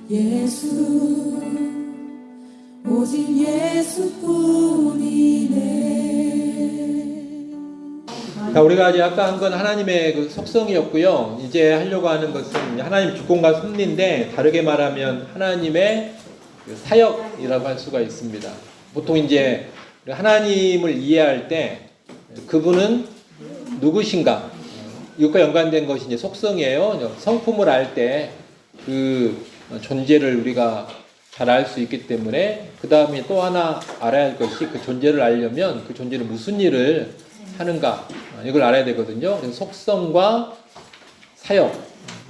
예수 오직 예수뿐이네. 자, 우리가 이제 아까 한 건 하나님의 그 속성이었고요. 이제 하려고 하는 것은 하나님 주권과 섭리인데, 다르게 말하면 하나님의 그 사역이라고 할 수가 있습니다. 보통 이제 하나님을 이해할 때 그분은 누구신가, 이것과 연관된 것이 이제 속성이에요. 성품을 알 때 그 존재를 우리가 잘 알 수 있기 때문에, 그 다음에 또 하나 알아야 할 것이, 그 존재를 알려면 그 존재는 무슨 일을 하는가, 이걸 알아야 되거든요. 그래서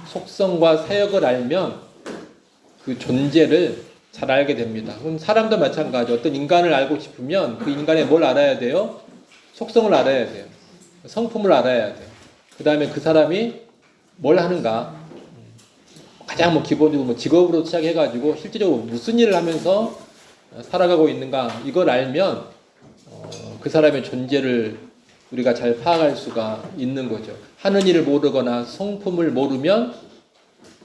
속성과 사역을 알면 그 존재를 잘 알게 됩니다. 그럼 사람도 마찬가지. 어떤 인간을 알고 싶으면 그 인간의 뭘 알아야 돼요? 속성을 알아야 돼요. 성품을 알아야 돼요. 그 다음에 그 사람이 뭘 하는가, 가장 기본적으로 직업으로 시작해가지고 실질적으로 무슨 일을 하면서 살아가고 있는가, 이걸 알면 그 사람의 존재를 우리가 잘 파악할 수가 있는 거죠. 하는 일을 모르거나 성품을 모르면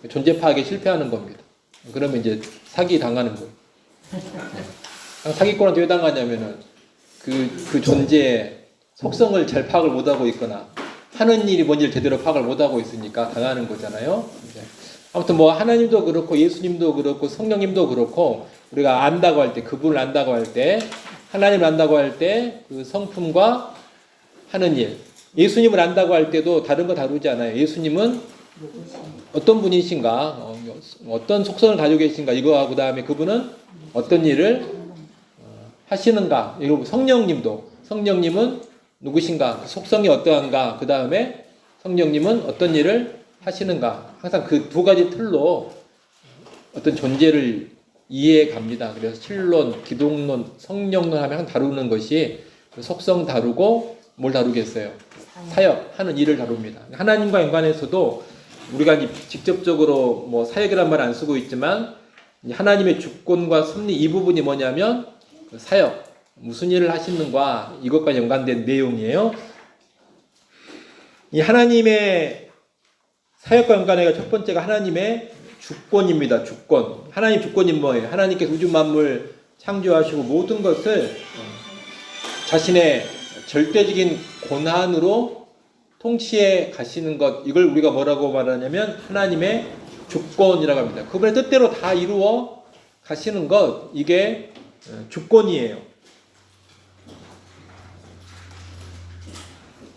존재 파악에 실패하는 겁니다. 그러면 이제 사기 당하는 거예요. 사기꾼한테 왜 당하냐면은 그 존재의 속성을 잘 파악을 못하고 있거나 하는 일이 뭔지를 제대로 파악을 못하고 있으니까 당하는 거잖아요. 아무튼 하나님도 그렇고 예수님도 그렇고 성령님도 그렇고, 우리가 안다고 할 때, 그분을 안다고 할 때, 하나님을 안다고 할 때 그 성품과 하는 일, 예수님을 안다고 할 때도 다른 거 다루지 않아요. 예수님은 어떤 분이신가, 어떤 속성을 가지고 계신가, 이거하고 그 다음에 그분은 어떤 일을 하시는가, 이거 성령님은 누구신가, 속성이 어떠한가, 그 다음에 성령님은 어떤 일을 하시는가, 항상 그 두 가지 틀로 어떤 존재를 이해해 갑니다. 그래서 신론, 기독론, 성령론 하면 항상 다루는 것이 속성 다루고 뭘 다루겠어요? 사역, 하는 일을 다룹니다. 하나님과 연관해서도 우리가 직접적으로 사역이란 말 안 쓰고 있지만, 하나님의 주권과 섭리, 이 부분이 뭐냐면 그 사역, 무슨 일을 하시는가, 이것과 연관된 내용이에요. 이 하나님의 사역과 연관해서 첫 번째가 하나님의 주권입니다. 주권. 하나님 주권이 뭐예요? 하나님께서 우주 만물 창조하시고 모든 것을 자신의 절대적인 권한으로 통치해 가시는 것, 이걸 우리가 뭐라고 말하냐면 하나님의 주권이라고 합니다. 그분의 뜻대로 다 이루어 가시는 것, 이게 주권이에요.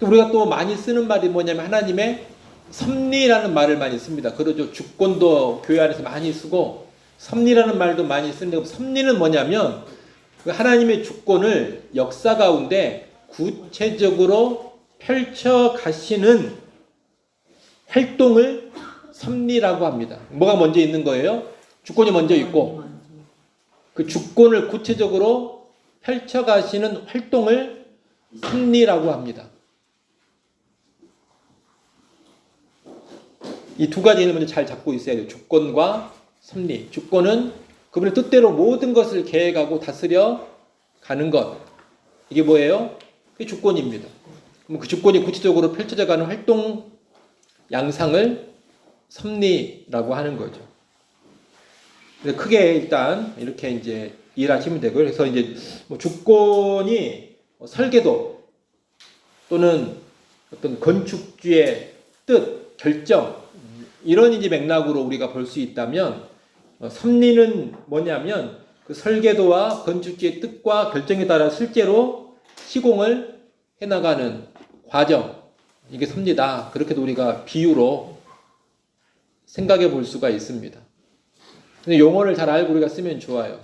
우리가 또 많이 쓰는 말이 뭐냐면 하나님의 섭리라는 말을 많이 씁니다. 그러죠. 주권도 교회 안에서 많이 쓰고 섭리라는 말도 많이 쓰는데, 섭리는 뭐냐면 그 하나님의 주권을 역사 가운데 구체적으로 펼쳐 가시는 활동을 섭리라고 합니다. 뭐가 먼저 있는 거예요? 주권이 먼저 있고, 그 주권을 구체적으로 펼쳐 가시는 활동을 섭리라고 합니다. 이 두 가지를 먼저 잘 잡고 있어야 돼요. 주권과 섭리. 주권은 그분의 뜻대로 모든 것을 계획하고 다스려 가는 것. 이게 뭐예요? 그게 주권입니다. 그럼 그 주권이 구체적으로 펼쳐져 가는 활동 양상을 섭리라고 하는 거죠. 그래서 크게 일단 이렇게 이제 이해하시면 되고요. 그래서 이제 주권이 설계도 또는 어떤 건축주의 뜻, 결정, 이런 이제 맥락으로 우리가 볼 수 있다면, 섭리는 뭐냐면 그 설계도와 건축주의 뜻과 결정에 따라 실제로 시공을 해나가는 과정, 이게 섭리다. 그렇게도 우리가 비유로 생각해 볼 수가 있습니다. 근데 용어를 잘 알고 우리가 쓰면 좋아요.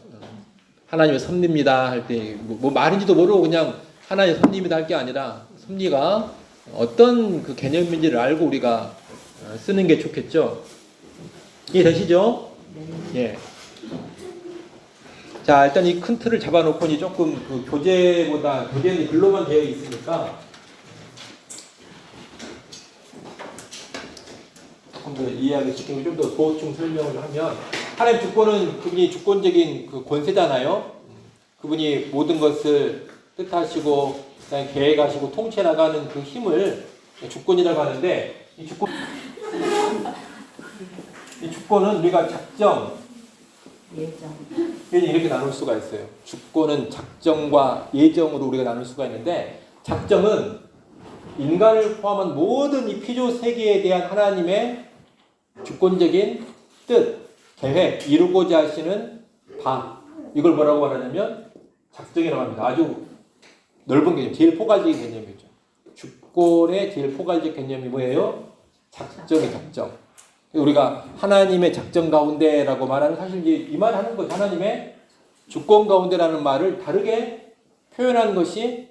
하나님의 섭리입니다 할 때 뭐 말인지도 모르고 그냥 하나님의 섭리입니다 할 게 아니라, 섭리가 어떤 그 개념인지를 알고 우리가 쓰는 게 좋겠죠. 이해되시죠? 예. 자, 일단 이 큰 틀을 잡아놓고 조금 그 교재는 글로만 되어 있으니까 조금 더 이해하기 쉽게 좀 더 보충 설명을 하면, 하나님 주권은 그분이 주권적인 그 권세잖아요. 그분이 모든 것을 뜻하시고 계획하시고 통치해 나가는 그 힘을 주권이라고 하는데, 이 주권은 우리가 작정, 예정. 이렇게 나눌 수가 있어요. 주권은 작정과 예정으로 우리가 나눌 수가 있는데, 작정은 인간을 포함한 모든 이 피조 세계에 대한 하나님의 주권적인 뜻, 계획, 이루고자 하시는 바, 이걸 뭐라고 말하냐면 작정이라고 합니다. 아주 넓은 개념, 제일 포괄적인 개념이죠. 주권의 제일 포괄적 개념이 뭐예요? 작정이 작정. 우리가 하나님의 작정 가운데라고 말하는, 사실 이제 이 말 하는 거죠. 하나님의 주권 가운데라는 말을 다르게 표현하는 것이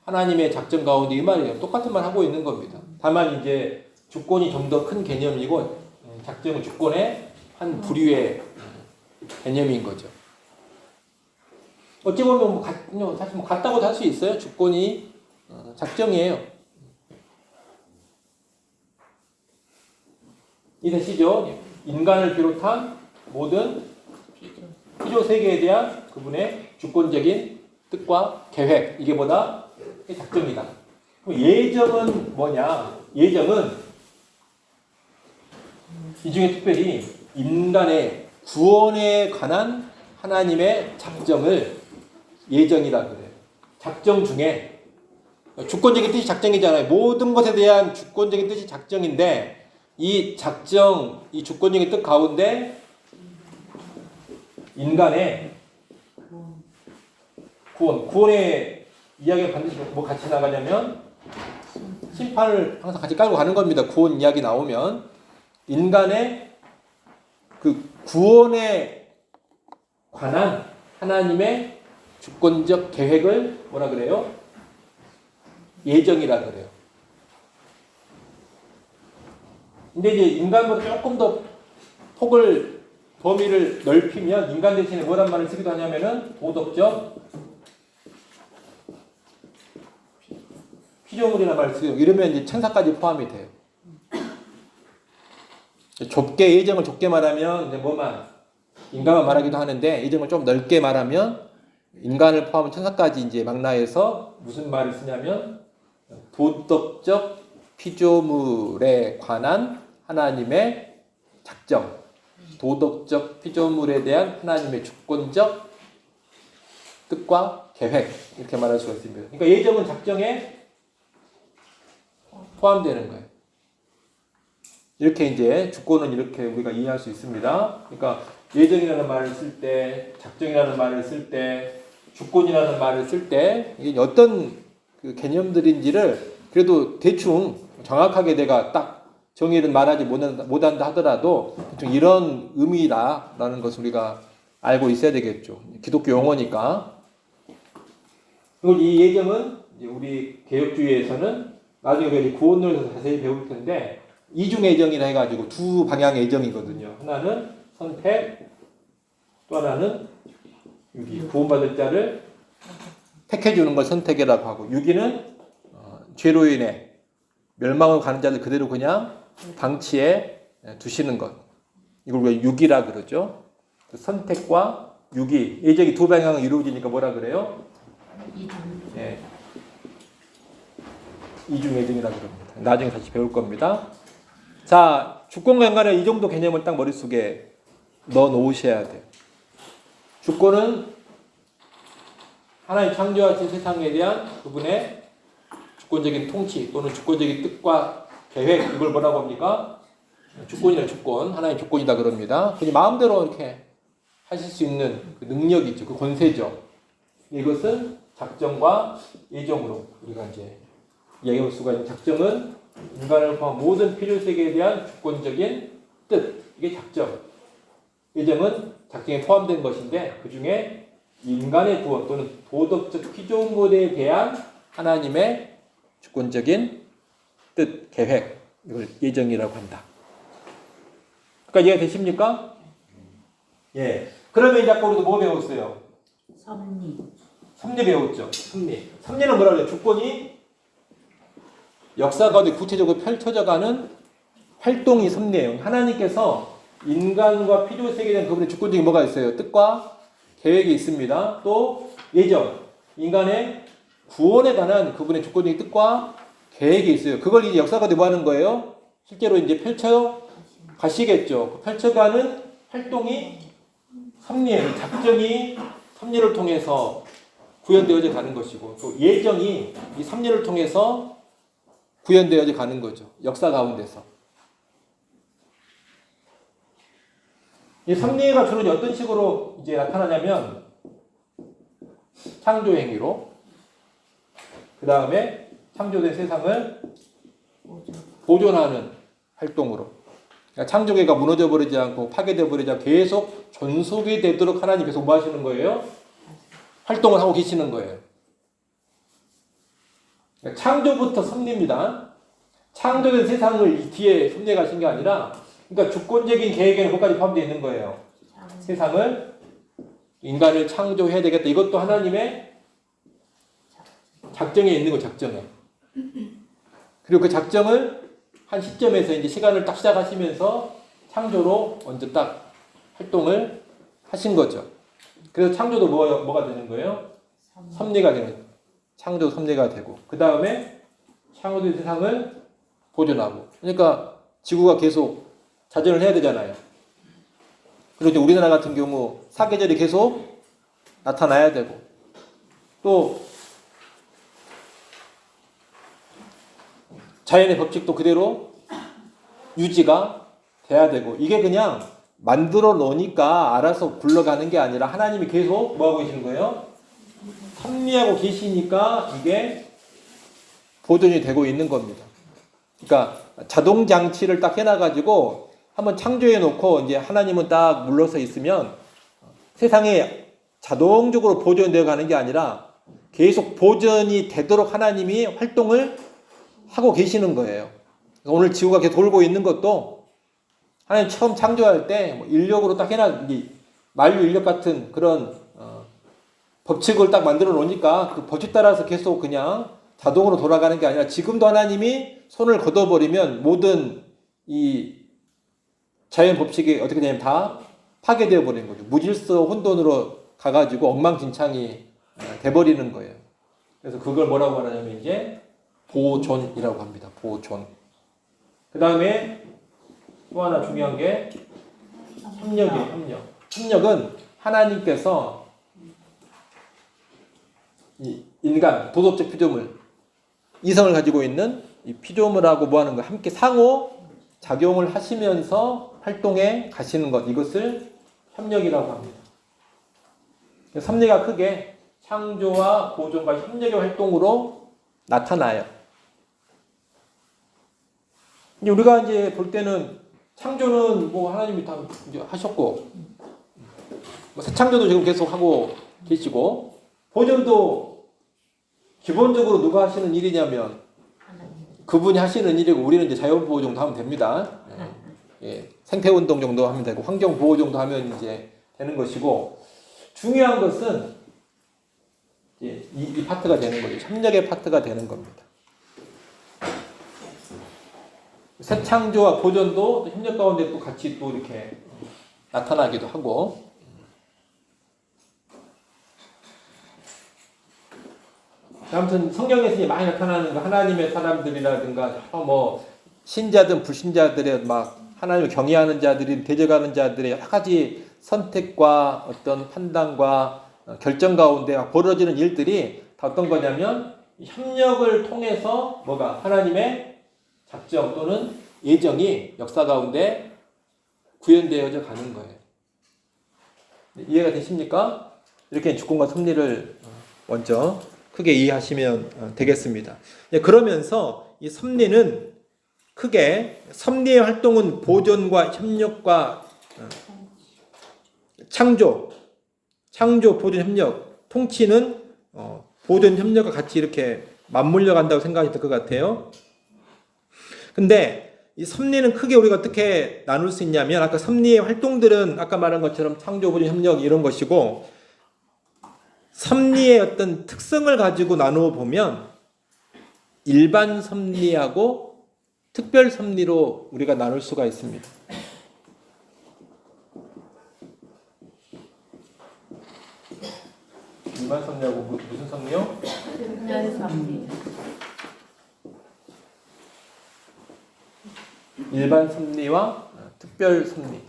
하나님의 작정 가운데 이 말이에요. 똑같은 말 하고 있는 겁니다. 다만 이제 주권이 좀 더 큰 개념이고, 작정은 주권의 한 부류의 개념인 거죠. 어찌 보면 사실 같다고도 할 수 있어요. 주권이 작정이에요. 이해되시죠? 인간을 비롯한 모든 피조 세계에 대한 그분의 주권적인 뜻과 계획, 이게 뭐다? 이게 작정이다. 그럼 예정은 뭐냐? 예정은 이 중에 특별히 인간의 구원에 관한 하나님의 작정을 예정이라 그래요. 작정 중에 주권적인 뜻이 작정이잖아요. 모든 것에 대한 주권적인 뜻이 작정인데, 이 작정, 이 주권적인 뜻 가운데 인간의 구원의 이야기가 반드시 뭐 같이 나가냐면 심판을 항상 같이 깔고 가는 겁니다. 구원 이야기 나오면 인간의 그 구원에 관한 하나님의 주권적 계획을 뭐라 그래요? 예정이라 그래요. 근데 이제 인간보다 조금 더 범위를 넓히면 인간 대신에 뭐란 말을 쓰기도 하냐면은 도덕적 피조물이라는 말을 쓰요. 이러면 이제 천사까지 포함이 돼요. 예정을 좁게 말하면 이제 인간만 말하기도 하는데, 예정을 좀 넓게 말하면 인간을 포함한 천사까지 이제 망라해서 무슨 말을 쓰냐면 도덕적 피조물에 관한 하나님의 작정, 도덕적 피조물에 대한 하나님의 주권적 뜻과 계획, 이렇게 말할 수가 있습니다. 그러니까 예정은 작정에 포함되는 거예요. 이렇게 이제 주권은 이렇게 우리가 이해할 수 있습니다. 그러니까 예정이라는 말을 쓸 때, 작정이라는 말을 쓸 때, 주권이라는 말을 쓸 때 이게 어떤 그 개념들인지를 그래도 대충 정확하게 내가 딱 정의를 말하지 못한다 하더라도 대충 이런 의미다라는 것을 우리가 알고 있어야 되겠죠. 기독교 용어니까. 그리고 이 예정은 이제 우리 개혁주의에서는 나중에 우리 구원론에서 자세히 배울 텐데 이중 예정이라 해가지고 두 방향의 예정이거든요. 하나는 선택, 또 하나는 유기. 구원받을 자를 택해주는 걸 선택이라고 하고, 유기는 죄로 인해 멸망을 가는 자들 그대로 그냥 방치해 두시는 것. 이걸 우리가 유기라 그러죠. 선택과 유기, 예정이 두 방향을 이루어지니까 뭐라 그래요? 네. 이중 예정이라 그럽니다. 나중에 다시 배울 겁니다. 자, 주권과 연관의 이 정도 개념을 딱 머릿속에 넣어 놓으셔야 돼요. 주권은 하나님 창조하신 세상에 대한 그분의 주권적인 통치 또는 주권적인 뜻과 계획, 이걸 뭐라고 합니까? 주권이나 주권, 하나님 주권이다 그럽니다. 그냥 마음대로 이렇게 하실 수 있는 그 능력이 있죠. 그 권세죠. 이것은 작정과 예정으로 우리가 이제 이야기할 수가 있는, 작정은 인간을 포함한 모든 필요 세계에 대한 주권적인 뜻, 이게 작정. 예정은 작정에 포함된 것인데 그 중에 인간의 구원 또는 도덕적 피조물에 대한 하나님의 주권적인 뜻, 계획, 이걸 예정이라고 한다. 그러니까 이해가 되십니까? 예. 그러면 이제 아까 우리도 뭐 배웠어요? 섭리 배웠죠. 섭리는 뭐라 그래요? 주권이 역사 가운데 구체적으로 펼쳐져가는 활동이 섭리예요. 하나님께서 인간과 피조 세계에 대한 그분의 주권적인 뭐가 있어요? 뜻과 계획이 있습니다. 또 예정, 인간의 구원에 관한 그분의 주권적인 뜻과 계획이 있어요. 그걸 이제 역사 가운데 뭐 하는 거예요? 실제로 이제 펼쳐 가시겠죠. 펼쳐가는 활동이 섭리의 작정이 섭리를 통해서 구현되어져 가는 것이고 또 예정이 이 섭리를 통해서 구현되어져 가는 거죠. 역사 가운데서. 이 섭리가 주로 어떤 식으로 이제 나타나냐면 창조 행위로 그 다음에 창조된 세상을 보존하는 활동으로 그러니까 창조계가 무너져 버리지 않고 파괴되어 버리지 않고 계속 존속이 되도록 하나님 계속 뭐 하시는 거예요? 활동을 하고 계시는 거예요. 그러니까 창조부터 섭리입니다. 창조된 세상을 이 뒤에 섭리해 가신 게 아니라 그러니까 주권적인 계획에는 그것까지 포함되어 있는 거예요. 세상을 인간을 창조해야 되겠다. 이것도 하나님의 작정에 있는 거 작정에. 그리고 그 작정을 한 시점에서 이제 시간을 딱 시작하시면서 창조로 먼저 딱 활동을 하신 거죠. 그래서 창조도 뭐가 되는 거예요? 섭리가 되는 거예요. 창조 섭리가 되고 그 다음에 창조된 세상을 보존하고 그러니까 지구가 계속 자전을 해야 되잖아요. 그리고 이제 우리나라 같은 경우 사계절이 계속 나타나야 되고 또 자연의 법칙도 그대로 유지가 돼야 되고 이게 그냥 만들어 놓으니까 알아서 굴러가는 게 아니라 하나님이 계속 뭐하고 계시는 거예요? 섭리하고 계시니까 이게 보존이 되고 있는 겁니다. 그러니까 자동 장치를 딱 해놔가지고 한번 창조해 놓고 이제 하나님은 딱 물러서 있으면 세상에 자동적으로 보존되어 가는 게 아니라 계속 보존이 되도록 하나님이 활동을 하고 계시는 거예요. 오늘 지구가 계속 돌고 있는 것도 하나님 처음 창조할 때 인력으로 딱 해놔 만류 인력 같은 그런 법칙을 딱 만들어 놓으니까 그 법칙 따라서 계속 그냥 자동으로 돌아가는 게 아니라 지금도 하나님이 손을 걷어버리면 모든 이 자연 법칙이 어떻게 되냐면 다 파괴되어 버리는 거죠. 무질서 혼돈으로 가가지고 엉망진창이 돼버리는 거예요. 그래서 그걸 뭐라고 하냐면 이제 보존이라고 합니다. 보존. 그 다음에 또 하나 중요한 게 협력이에요. 협력. 협력은 하나님께서 이 인간 도덕적 피조물 이성을 가지고 있는 이 피조물하고 뭐 하는 거 함께 상호 작용을 하시면서 활동해 가시는 것 이것을 협력이라고 합니다. 섭리가 크게 창조와 보존과 협력의 활동으로 나타나요. 우리가 이제 볼 때는 창조는 뭐 하나님이 다 이제 하셨고 뭐 새 창조도 지금 계속 하고 계시고 보존도 기본적으로 누가 하시는 일이냐면 그분이 하시는 일이고 우리는 이제 자연보호 정도 하면 됩니다. 예, 생태운동 정도 하면 되고 환경보호 정도 하면 이제 되는 것이고 중요한 것은 이제 이 파트가 되는 거죠. 협력의 파트가 되는 겁니다. 새 창조와 보존도 또 협력 가운데 또 같이 또 이렇게 나타나기도 하고 아무튼 성경에서 많이 나타나는 거 하나님의 사람들이라든가 뭐 신자든 불신자들의 막 하나님을 경외하는 자들이 대적하는 자들의 여러 가지 선택과 어떤 판단과 결정 가운데 벌어지는 일들이 다 어떤 거냐면 협력을 통해서 뭐가 하나님의 작정 또는 예정이 역사 가운데 구현되어져 가는 거예요. 이해가 되십니까? 이렇게 주권과 섭리를 먼저 크게 이해하시면 되겠습니다. 그러면서 이 섭리는 크게 섭리의 활동은 보존과 협력과 창조, 보존, 협력, 통치는 보존, 협력과 같이 이렇게 맞물려 간다고 생각이 들 것 같아요. 근데 이 섭리는 크게 우리가 어떻게 나눌 수 있냐면 아까 섭리의 활동들은 아까 말한 것처럼 창조, 보존, 협력 이런 것이고 섭리의 어떤 특성을 가지고 나누어 보면 일반 섭리하고 특별 섭리로 우리가 나눌 수가 있습니다. 일반 섭리하고 무슨 섭리요? 특별 섭리. 일반 섭리와 특별 섭리.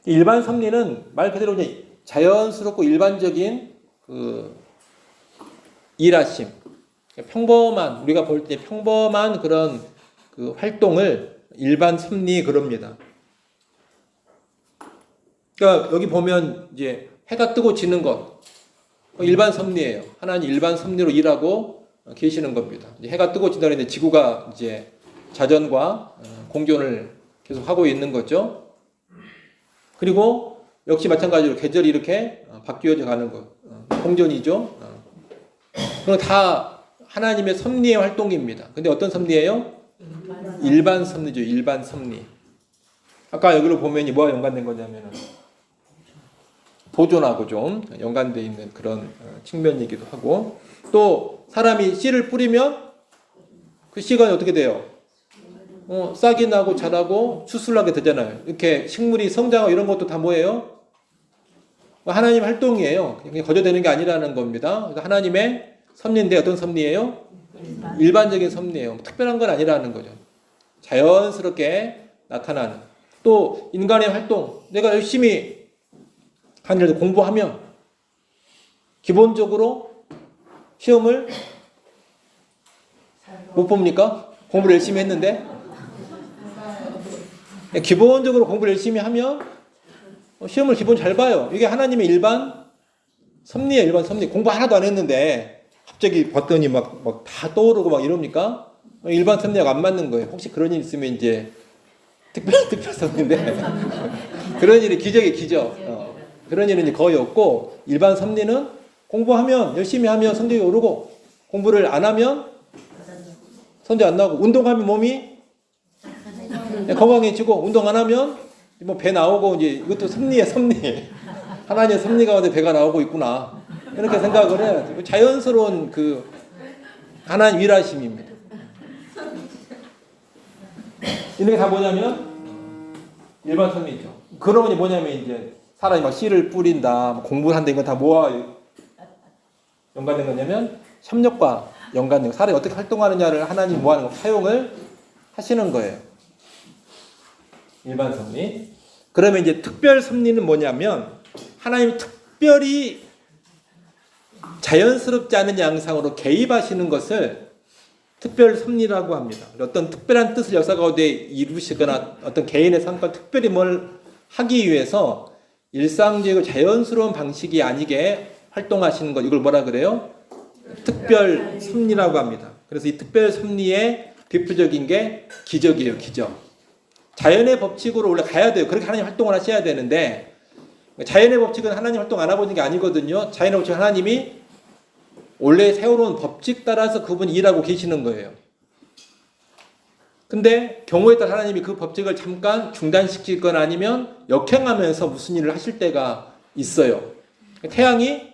일반 섭리는 말 그대로 그냥 자연스럽고 일반적인 그 일하심, 평범한 우리가 볼 때 평범한 그런 그 활동을 일반 섭리 그럽니다. 그러니까 여기 보면 이제 해가 뜨고 지는 것 일반 섭리예요. 하나님 일반 섭리로 일하고 계시는 겁니다. 이제 해가 뜨고 진다 그랬는데 지구가 이제 자전과 공존을 계속 하고 있는 거죠. 그리고 역시 마찬가지로 계절이 이렇게 바뀌어져 가는 것, 공존이죠. 그건 다 하나님의 섭리의 활동입니다. 근데 어떤 섭리예요? 일반 섭리죠. 일반 섭리. 아까 여기로 보면 뭐가 연관된 거냐면은 보존하고 좀 연관되어 있는 그런 측면이기도 하고, 또 사람이 씨를 뿌리면 그 씨가 어떻게 돼요? 싹이 나고 자라고 추수하게 되잖아요. 이렇게 식물이 성장하고 이런 것도 다 뭐예요? 하나님 활동이에요. 그냥 거저되는 게 아니라는 겁니다. 그래서 하나님의 섭리인데 어떤 섭리예요? 일반적인 섭리예요. 특별한 건 아니라는 거죠. 자연스럽게 나타나는. 또 인간의 활동, 내가 열심히 한 일도 공부하면 기본적으로 시험을 못 봅니까? 공부를 열심히 했는데 기본적으로 공부를 열심히 하면 시험을 기본 잘 봐요. 이게 하나님의 일반 섭리예요. 일반 섭리. 공부 하나도 안 했는데 갑자기 봤더니 막 다 떠오르고 막 이럽니까? 일반 섭리하고 안 맞는 거예요. 혹시 그런 일 있으면 이제 특별 섭리인데 그런 일이 기적이 기적. 그런 일은 이제 거의 없고, 일반 섭리는 공부하면 열심히 하면 성적이 오르고, 공부를 안 하면 성적 안 나오고, 운동하면 몸이 건강해지고, 운동 안 하면 뭐 배 나오고, 이제 이것도 섭리에 섭리. 하나님의 섭리 가운데 배가 나오고 있구나. 이렇게 생각을 해야 돼요. 자연스러운 그 하나님 일하심입니다. 이런 게 다 뭐냐면 일반 섭리죠. 그러면 뭐냐면 이제 사람이 막 씨를 뿌린다, 공부를 한다, 이건 다 뭐와 연관된 거냐면 협력과 연관된 거. 사람이 어떻게 활동하느냐를 하나님 뭐 하는 거, 사용을 하시는 거예요. 일반 섭리. 그러면 이제 특별 섭리는 뭐냐면 하나님 특별히 자연스럽지 않은 양상으로 개입하시는 것을 특별 섭리라고 합니다. 어떤 특별한 뜻을 역사 가운데 이루시거나 어떤 개인의 삶과 특별히 뭘 하기 위해서 일상적이고 자연스러운 방식이 아니게 활동하시는 것, 이걸 뭐라 그래요? 특별 섭리라고 합니다. 그래서 이 특별 섭리의 대표적인 게 기적이에요. 기적. 자연의 법칙으로 원래 가야 돼요. 그렇게 하나님 활동을 하셔야 되는데, 자연의 법칙은 하나님 활동 안 하고 있는 게 아니거든요. 자연의 법칙은 하나님이 원래 세워놓은 법칙 따라서 그분이 일하고 계시는 거예요. 근데 경우에 따라 하나님이 그 법칙을 잠깐 중단시키거나 아니면 역행하면서 무슨 일을 하실 때가 있어요. 태양이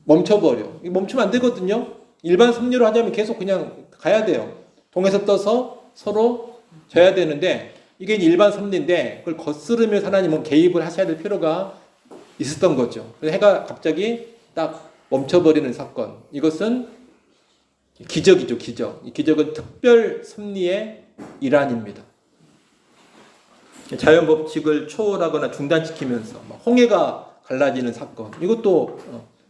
멈춰버려. 멈추면 안 되거든요. 일반 섭리로 하자면 계속 그냥 가야 돼요. 동에서 떠서 서로 져야 되는데, 이게 일반 섭리인데 그걸 거스르면서 하나님은 개입을 하셔야 될 필요가 있었던 거죠. 그래서 해가 갑자기 딱 멈춰버리는 사건. 이것은 기적이죠, 기적. 이 기적은 특별 섭리의 일환입니다. 자연 법칙을 초월하거나 중단시키면서 홍해가 갈라지는 사건. 이것도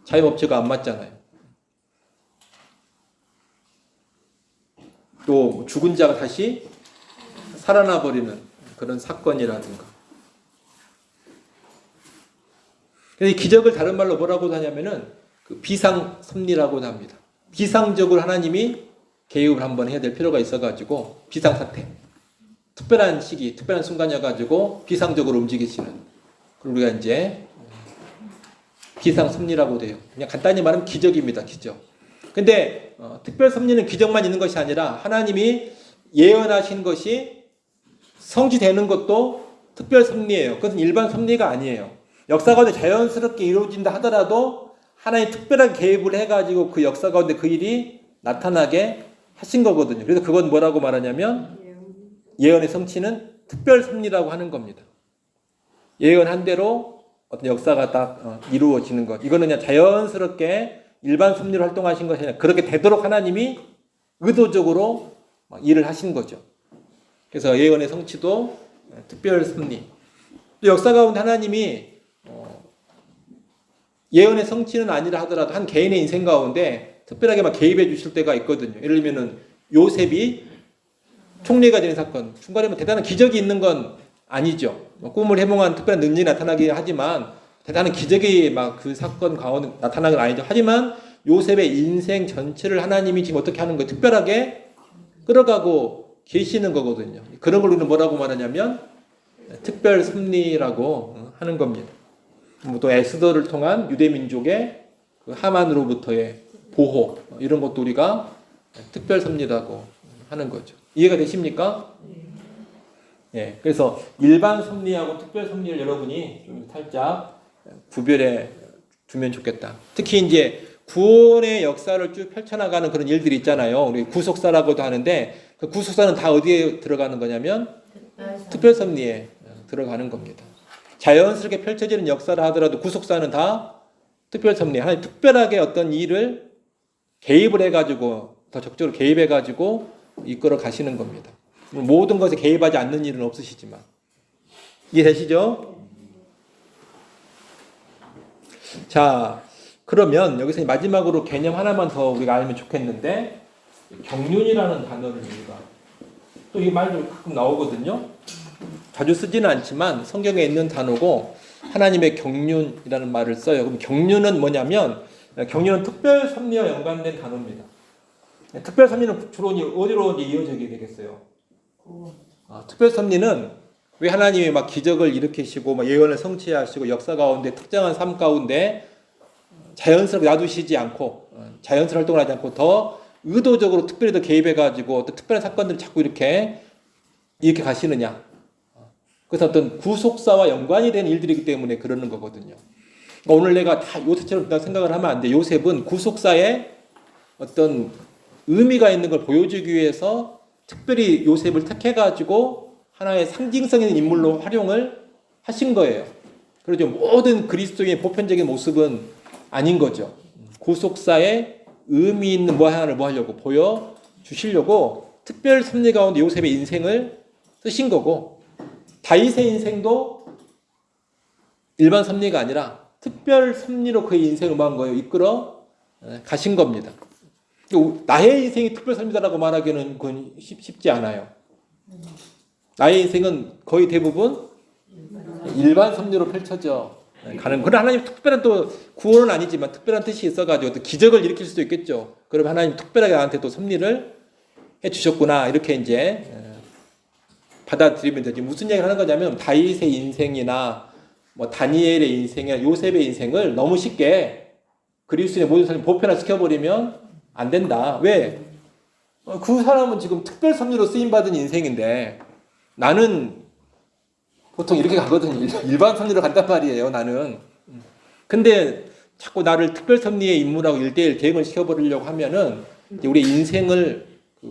자연 법칙과 안 맞잖아요. 또 죽은 자가 다시 살아나 버리는 그런 사건이라든가. 그래서 이 기적을 다른 말로 뭐라고 하냐면은 그 비상 섭리라고 합니다. 비상적으로 하나님이 개입을 한번 해야 될 필요가 있어가지고 비상사태, 특별한 시기, 특별한 순간이어가지고 비상적으로 움직이시는, 그걸 우리가 이제 비상 섭리라고 돼요. 그냥 간단히 말하면 기적입니다. 기적. 근데 특별 섭리는 기적만 있는 것이 아니라 하나님이 예언하신 것이 성취되는 것도 특별 섭리예요. 그것은 일반 섭리가 아니에요. 역사 가운데 자연스럽게 이루어진다 하더라도 하나님 특별한 개입을 해가지고 그 역사 가운데 그 일이 나타나게 하신 거거든요. 그래서 그건 뭐라고 말하냐면 예언의 성취는 특별 섭리라고 하는 겁니다. 예언한 대로 어떤 역사가 딱 이루어지는 것. 이거는 그냥 자연스럽게 일반 섭리로 활동하신 것이 아니라 그렇게 되도록 하나님이 의도적으로 일을 하신 거죠. 그래서 예언의 성취도 특별 섭리. 또 역사 가운데 하나님이 예언의 성취는 아니라 하더라도 한 개인의 인생 가운데 특별하게 막 개입해 주실 때가 있거든요. 예를 들면은 요셉이 총리가 되는 사건, 중간에 뭐 대단한 기적이 있는 건 아니죠. 꿈을 해몽한 특별한 능력이 나타나긴 하지만 대단한 기적이 막 그 사건 가운데 나타나는 건 아니죠. 하지만 요셉의 인생 전체를 하나님이 지금 어떻게 하는 거예요? 특별하게 끌어가고 계시는 거거든요. 그런 걸 우리는 뭐라고 말하냐면 특별 섭리라고 하는 겁니다. 또 에스더를 통한 유대 민족의 그 하만으로부터의 보호 이런 것도 우리가 특별 섭리라고 하는 거죠. 이해가 되십니까? 예. 그래서 일반 섭리하고 특별 섭리를 여러분이 좀 살짝 구별해 두면 좋겠다. 특히 이제 구원의 역사를 쭉 펼쳐나가는 그런 일들이 있잖아요. 우리 구속사라고도 하는데 그 구속사는 다 어디에 들어가는 거냐면 특별 섭리에 들어가는 겁니다. 자연스럽게 펼쳐지는 역사를 하더라도 구속사는 다 특별 섭리, 하나님 특별하게 어떤 일을 개입을 해가지고 더 적극적으로 개입해가지고 이끌어 가시는 겁니다. 모든 것에 개입하지 않는 일은 없으시지만 이해되시죠? 자, 그러면 여기서 마지막으로 개념 하나만 더 우리가 알면 좋겠는데 경륜이라는 단어를 우리가 또 이 말도 가끔 나오거든요. 자주 쓰지는 않지만 성경에 있는 단어고 하나님의 경륜이라는 말을 써요. 그럼 경륜은 뭐냐면 경륜은 특별 섭리와 연관된 단어입니다. 특별 섭리는 주로 어디로 이어지게 되겠어요? 특별 섭리는 왜 하나님이 막 기적을 일으키시고 막 예언을 성취하시고 역사 가운데 특정한 삶 가운데 자연스럽게 놔두시지 않고 자연스러운 활동을 하지 않고 더 의도적으로 특별히 더 개입해가지고 또 특별한 사건들을 자꾸 이렇게 가시느냐. 그래서 어떤 구속사와 연관이 된 일들이기 때문에 그러는 거거든요. 그러니까 오늘 내가 다 요셉처럼 생각을 하면 안 돼. 요셉은 구속사에 어떤 의미가 있는 걸 보여주기 위해서 특별히 요셉을 택해가지고 하나의 상징성 있는 인물로 활용을 하신 거예요. 그렇죠. 모든 그리스도인의 보편적인 모습은 아닌 거죠. 구속사에 의미 있는 뭐 하나를 뭐 하려고 보여주시려고 특별 섭리 가운데 요셉의 인생을 쓰신 거고 다윗의 인생도 일반 섭리가 아니라 특별 섭리로 그의 인생을 뭐 한 거예요? 이끌어 가신 겁니다. 나의 인생이 특별 섭리다라고 말하기는 그건 쉽지 않아요. 나의 인생은 거의 대부분 일반 섭리로 펼쳐져 가는. 그러나 하나님 특별한 또 구원은 아니지만 특별한 뜻이 있어가지고 또 기적을 일으킬 수도 있겠죠. 그럼 하나님 특별하게 나한테 또 섭리를 해주셨구나 이렇게 이제 받아들이면 되지. 무슨 얘기를 하는 거냐면 다윗의 인생이나 뭐 다니엘의 인생이나 요셉의 인생을 너무 쉽게 그리스도인의 모든 사람이 보편화시켜버리면 안 된다. 왜? 그 사람은 지금 특별 섭리로 쓰임받은 인생인데 나는 보통 이렇게 가거든요. 일반 섭리로 간단 말이에요. 나는. 근데 자꾸 나를 특별 섭리의 인물하고 1대1 대응을 시켜버리려고 하면은 우리 인생을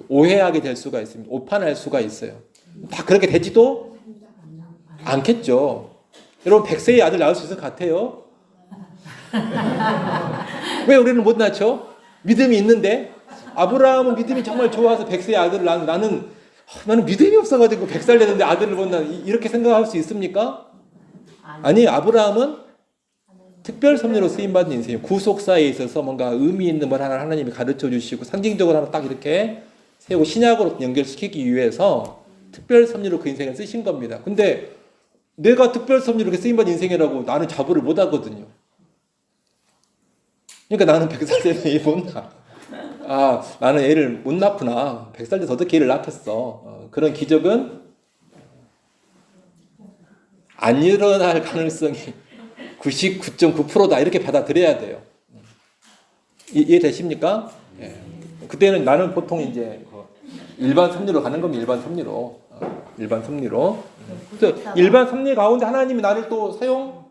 오해하게 될 수가 있습니다. 오판할 수가 있어요. 다 그렇게 되지도 않겠죠. 여러분 100세의 아들 낳을 수 있을 것 같아요? 왜 우리는 못 낳죠? 믿음이 있는데 아브라함은 믿음이 정말 좋아서 100세의 아들을 낳는 나는 믿음이 없어가지고 100살 됐는데 아들을 못 낳아 이렇게 생각할 수 있습니까? 아니 아브라함은 특별 섭리로 쓰임받은 인생이에요. 구속사에 있어서 뭔가 의미 있는 뭘 하나 하나님이 가르쳐 주시고 상징적으로 하나 딱 이렇게 세우고 신약으로 연결시키기 위해서 특별 섭리로 그 인생을 쓰신 겁니다. 근데 내가 특별 섭리로 이렇게 쓰임받은 인생이라고 나는 자부를 못 하거든요. 그러니까 나는 100살 되면 애 못 낳아. 아, 나는 애를 못 낳구나. 100살 돼서 어떻게 애를 낳겠어. 그런 기적은 안 일어날 가능성이 99.9%다. 이렇게 받아들여야 돼요. 이해되십니까? 예. 그때는 나는 보통 이제 일반 섭리로 가는 겁니다. 일반 섭리로. 일반 섭리로. 그래서 일반 섭리 가운데 하나님이 나를 또 사용,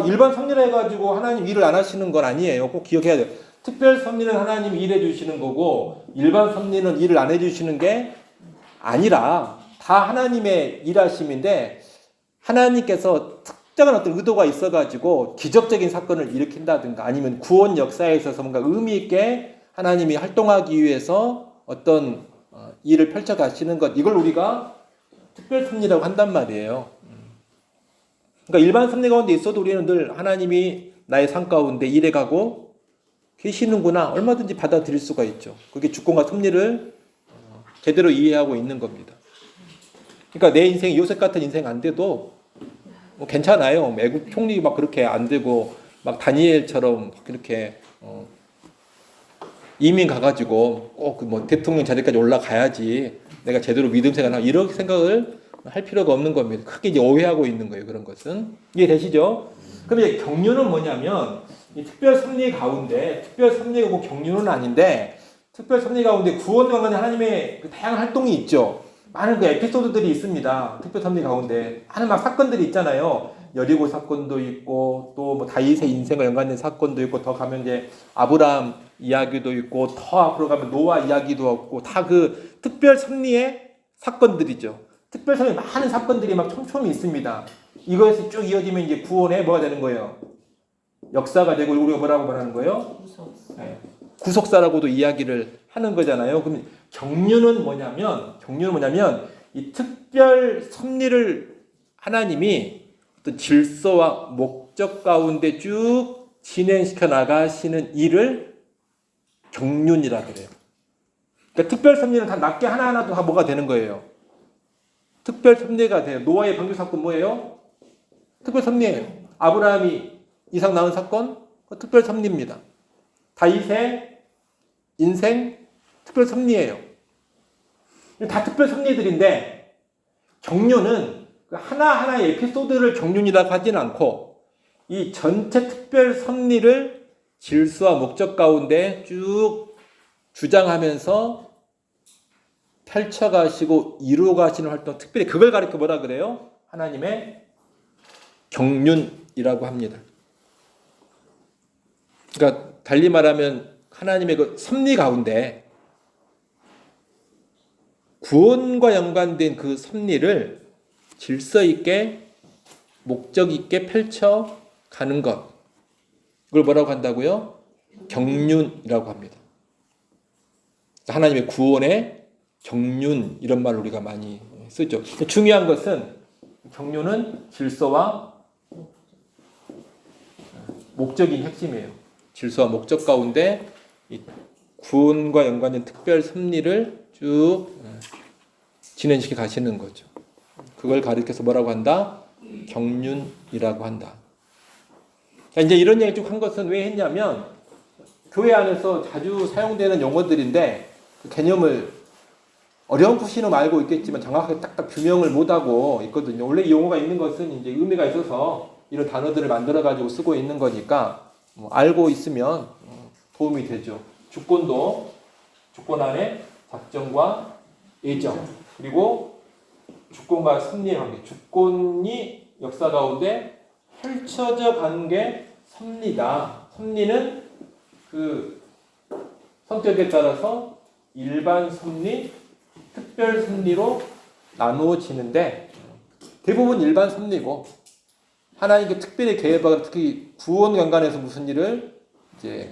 일반 섭리로 해가지고 하나님 일을 안 하시는 건 아니에요. 꼭 기억해야 돼요. 특별 섭리는 하나님이 일해 주시는 거고 일반 섭리는 일을 안 해주시는 게 아니라 다 하나님의 일하심인데 하나님께서 특정한 어떤 의도가 있어가지고 기적적인 사건을 일으킨다든가 아니면 구원 역사에 있어서 뭔가 의미 있게 하나님이 활동하기 위해서 어떤 일을 펼쳐 가시는 것 이걸 우리가 특별 섭리라고 한단 말이에요. 그러니까 일반 섭리 가운데 있어도 우리는 늘 하나님이 나의 삶 가운데 일해가고 계시는구나 얼마든지 받아들일 수가 있죠. 그게 주권과 섭리를 제대로 이해하고 있는 겁니다. 그러니까 내 인생 요셉 같은 인생 안 돼도 뭐 괜찮아요. 외국 총리 막 그렇게 안 되고 막 다니엘처럼 그렇게 이민 가가지고 꼭 뭐 대통령 자리까지 올라가야지 내가 제대로 믿음 생활 하고 이렇게 생각을 할 필요가 없는 겁니다. 크게 이제 오해하고 있는 거예요. 그런 것은 이해되시죠? 그럼 이제 경륜은 뭐냐면 이 특별 섭리 가운데 특별 섭리가 꼭 경륜은 아닌데 특별 섭리 가운데 구원과 관련된 하나님의 그 다양한 활동이 있죠. 많은 그 에피소드들이 있습니다. 특별 섭리 가운데 하는 막 사건들이 있잖아요. 여리고 사건도 있고 또 뭐 다윗의 인생과 연관된 사건도 있고 더 가면 이제 아브라함 이야기도 있고 더 앞으로 가면 노아 이야기도 있고 다 그 특별 섭리의 사건들이죠. 특별 섭리 많은 사건들이 막 촘촘히 있습니다. 이거에서 쭉 이어지면 이제 구원의 뭐가 되는 거예요? 역사가 되고 우리가 뭐라고 말하는 거예요? 네. 구속사라고도 이야기를 하는 거잖아요. 그럼 경륜은 뭐냐면 이 특별 섭리를 하나님이 어떤 질서와 목적 가운데 쭉 진행시켜 나가시는 일을 경륜이라 그래요. 그러니까 특별 섭리는 다 낮게 하나하나도 다 뭐가 되는 거예요. 특별 섭리가 돼요. 노아의 방주 사건 뭐예요? 특별 섭리예요. 아브라함이 이삭 낳은 사건 특별 섭리입니다. 다윗의 인생 특별 섭리예요. 다 특별 섭리들인데 경륜은 하나하나의 에피소드를 경륜이라고 하진 않고 이 전체 특별 섭리를 질서와 목적 가운데 쭉 주장하면서 펼쳐가시고 이루어가시는 활동, 특별히 그걸 가리켜 뭐라 그래요? 하나님의 경륜이라고 합니다. 그러니까 달리 말하면 하나님의 그 섭리 가운데 구원과 연관된 그 섭리를 질서 있게 목적 있게 펼쳐가는 것, 그걸 뭐라고 한다고요? 경륜이라고 합니다. 하나님의 구원의 경륜 이런 말 우리가 많이 쓰죠. 중요한 것은 경륜은 질서와 목적이 핵심이에요. 질서와 목적 가운데 이 구원과 연관된 특별 섭리를 쭉 진행시켜 가시는 거죠. 그걸 가리켜서 뭐라고 한다? 경륜이라고 한다. 이제 이런 얘기 쭉 한 것은 왜 했냐면 교회 안에서 자주 사용되는 용어들인데 그 개념을 어렴풋이는 알고 있겠지만 정확하게 딱딱 규명을 못하고 있거든요. 원래 이 용어가 있는 것은 이제 의미가 있어서 이런 단어들을 만들어 가지고 쓰고 있는 거니까 알고 있으면 도움이 되죠. 주권도 주권 안에 작정과 예정 그리고 주권과 섭리의 관계. 주권이 역사 가운데 펼쳐져 가는 게 섭리다. 섭리는 그 성격에 따라서 일반 섭리, 특별 섭리로 나누어지는데 대부분 일반 섭리고 하나님께 특별히 계획하고 특히 구원 연관해서 무슨 일을 이제